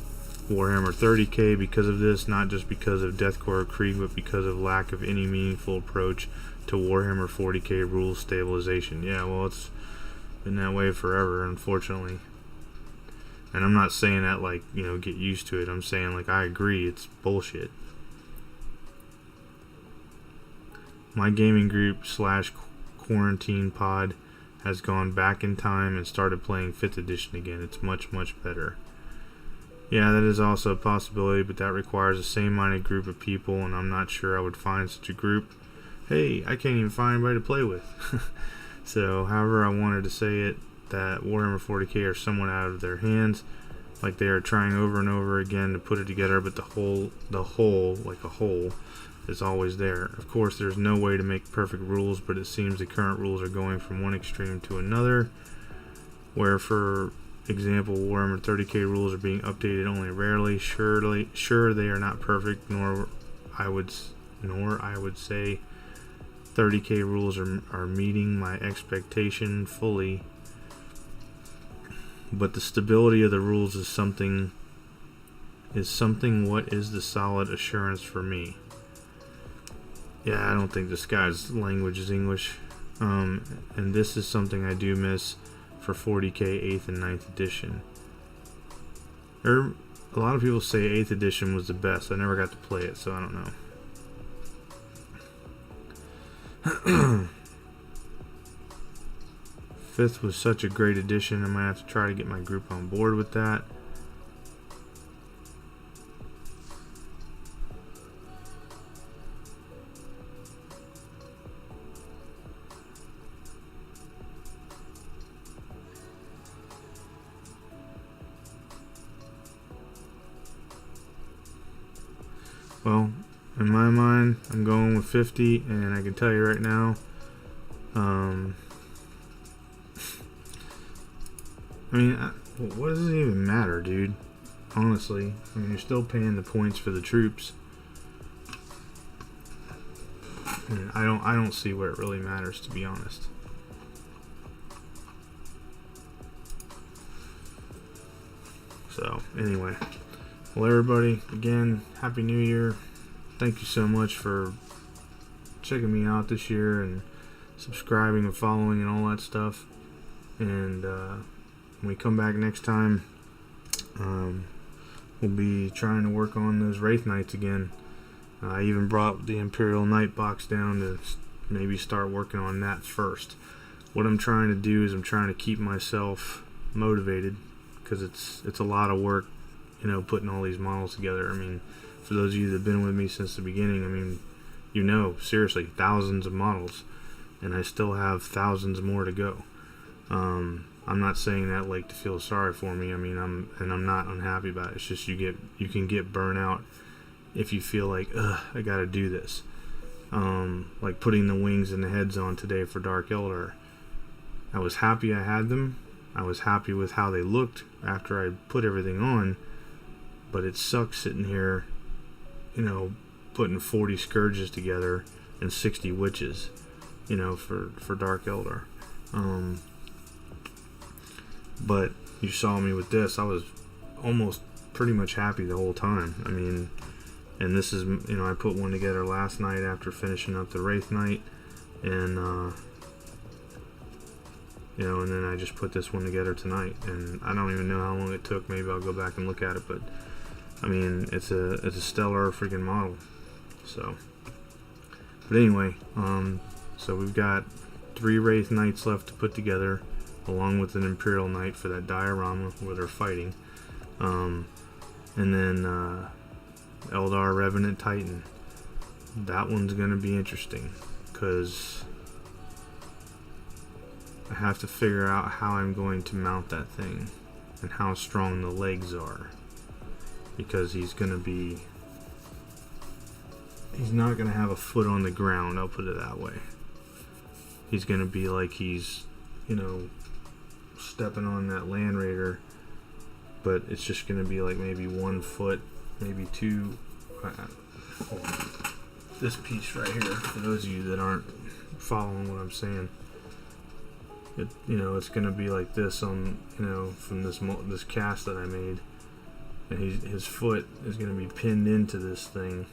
Warhammer 30K because of this, not just because of Korps of Krieg, but because of lack of any meaningful approach to Warhammer 40K rules stabilization. Yeah, well, it's been that way forever, unfortunately. And I'm not saying that like, you know, get used to it. I'm saying like, I agree, it's bullshit. My gaming group / quarantine pod has gone back in time and started playing 5th edition again. It's much, much better. Yeah, that is also a possibility, but that requires a same-minded group of people, and I'm not sure I would find such a group. Hey, I can't even find anybody to play with. So, however I wanted to say it, that Warhammer 40K are somewhat out of their hands, like they are trying over and over again to put it together, but the whole, like a whole, is always there. Of course, there's no way to make perfect rules, but it seems the current rules are going from one extreme to another, where, for example, Warhammer 30K rules are being updated only rarely. Sure, they are not perfect, nor I would say 30K rules are meeting my expectation fully, but the stability of the rules is something what is the solid assurance for me. Yeah, I don't think this guy's language is English, and this is something I do miss for 40K 8th and 9th edition. A lot of people say 8th edition was the best. I never got to play it, so I don't know. 5th was such a great edition. I might have to try to get my group on board with that. Well, in my mind, I'm going with 50, and I can tell you right now, I mean, what does it even matter, dude? Honestly, I mean, you're still paying the points for the troops. And I don't see where it really matters, to be honest. So, anyway. Well, everybody, again, Happy New Year. Thank you so much for checking me out this year and subscribing and following and all that stuff. And when we come back next time, we'll be trying to work on those Wraith Knights again. I even brought the Imperial Knight box down to maybe start working on that first. What I'm trying to do is I'm trying to keep myself motivated, because it's a lot of work, you know, putting all these models together. I mean, for those of you that have been with me since the beginning, I mean, you know, seriously, thousands of models, and I still have thousands more to go. I'm not saying that like to feel sorry for me. I mean, I'm not unhappy about it. It's just you can get burnout if you feel like, ugh, I gotta do this. Like putting the wings and the heads on today for Dark Elder. I was happy I had them. I was happy with how they looked after I put everything on, but it sucks sitting here, you know, putting 40 scourges together and 60 witches, you know, for Dark Elder. But you saw me with this. I was almost pretty much happy the whole time. I mean, and this is, you know, I put one together last night after finishing up the Wraith Knight, and you know, and then I just put this one together tonight, and I don't even know how long it took. Maybe I'll go back and look at it, but I mean, it's a stellar freaking model. So, but anyway, so we've got 3 Wraith Knights left to put together, along with an Imperial Knight for that diorama where they're fighting, and then Eldar Revenant Titan. That one's gonna be interesting because I have to figure out how I'm going to mount that thing and how strong the legs are, because he's not gonna have a foot on the ground, I'll put it that way. He's gonna be like he's, you know, stepping on that Land Raider, but it's just gonna be like maybe 1 foot, maybe 2. This piece right here, for those of you that aren't following what I'm saying, you know, it's gonna be like this on, you know, from this cast that I made, and his foot is gonna be pinned into this thing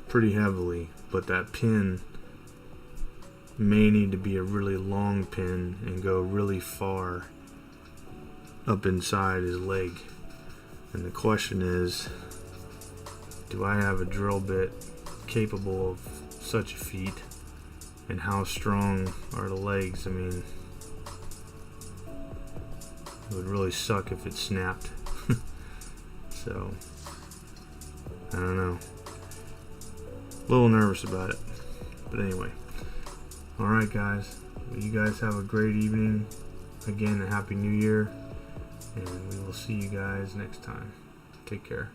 pretty heavily, but that pin may need to be a really long pin and go really far up inside his leg. And the question is, do I have a drill bit capable of such a feat? And how strong are the legs? I mean, it would really suck if it snapped. So, I don't know. A little nervous about it. But anyway. Alright guys. Well, you guys have a great evening. Again, a Happy New Year. And we will see you guys next time. Take care.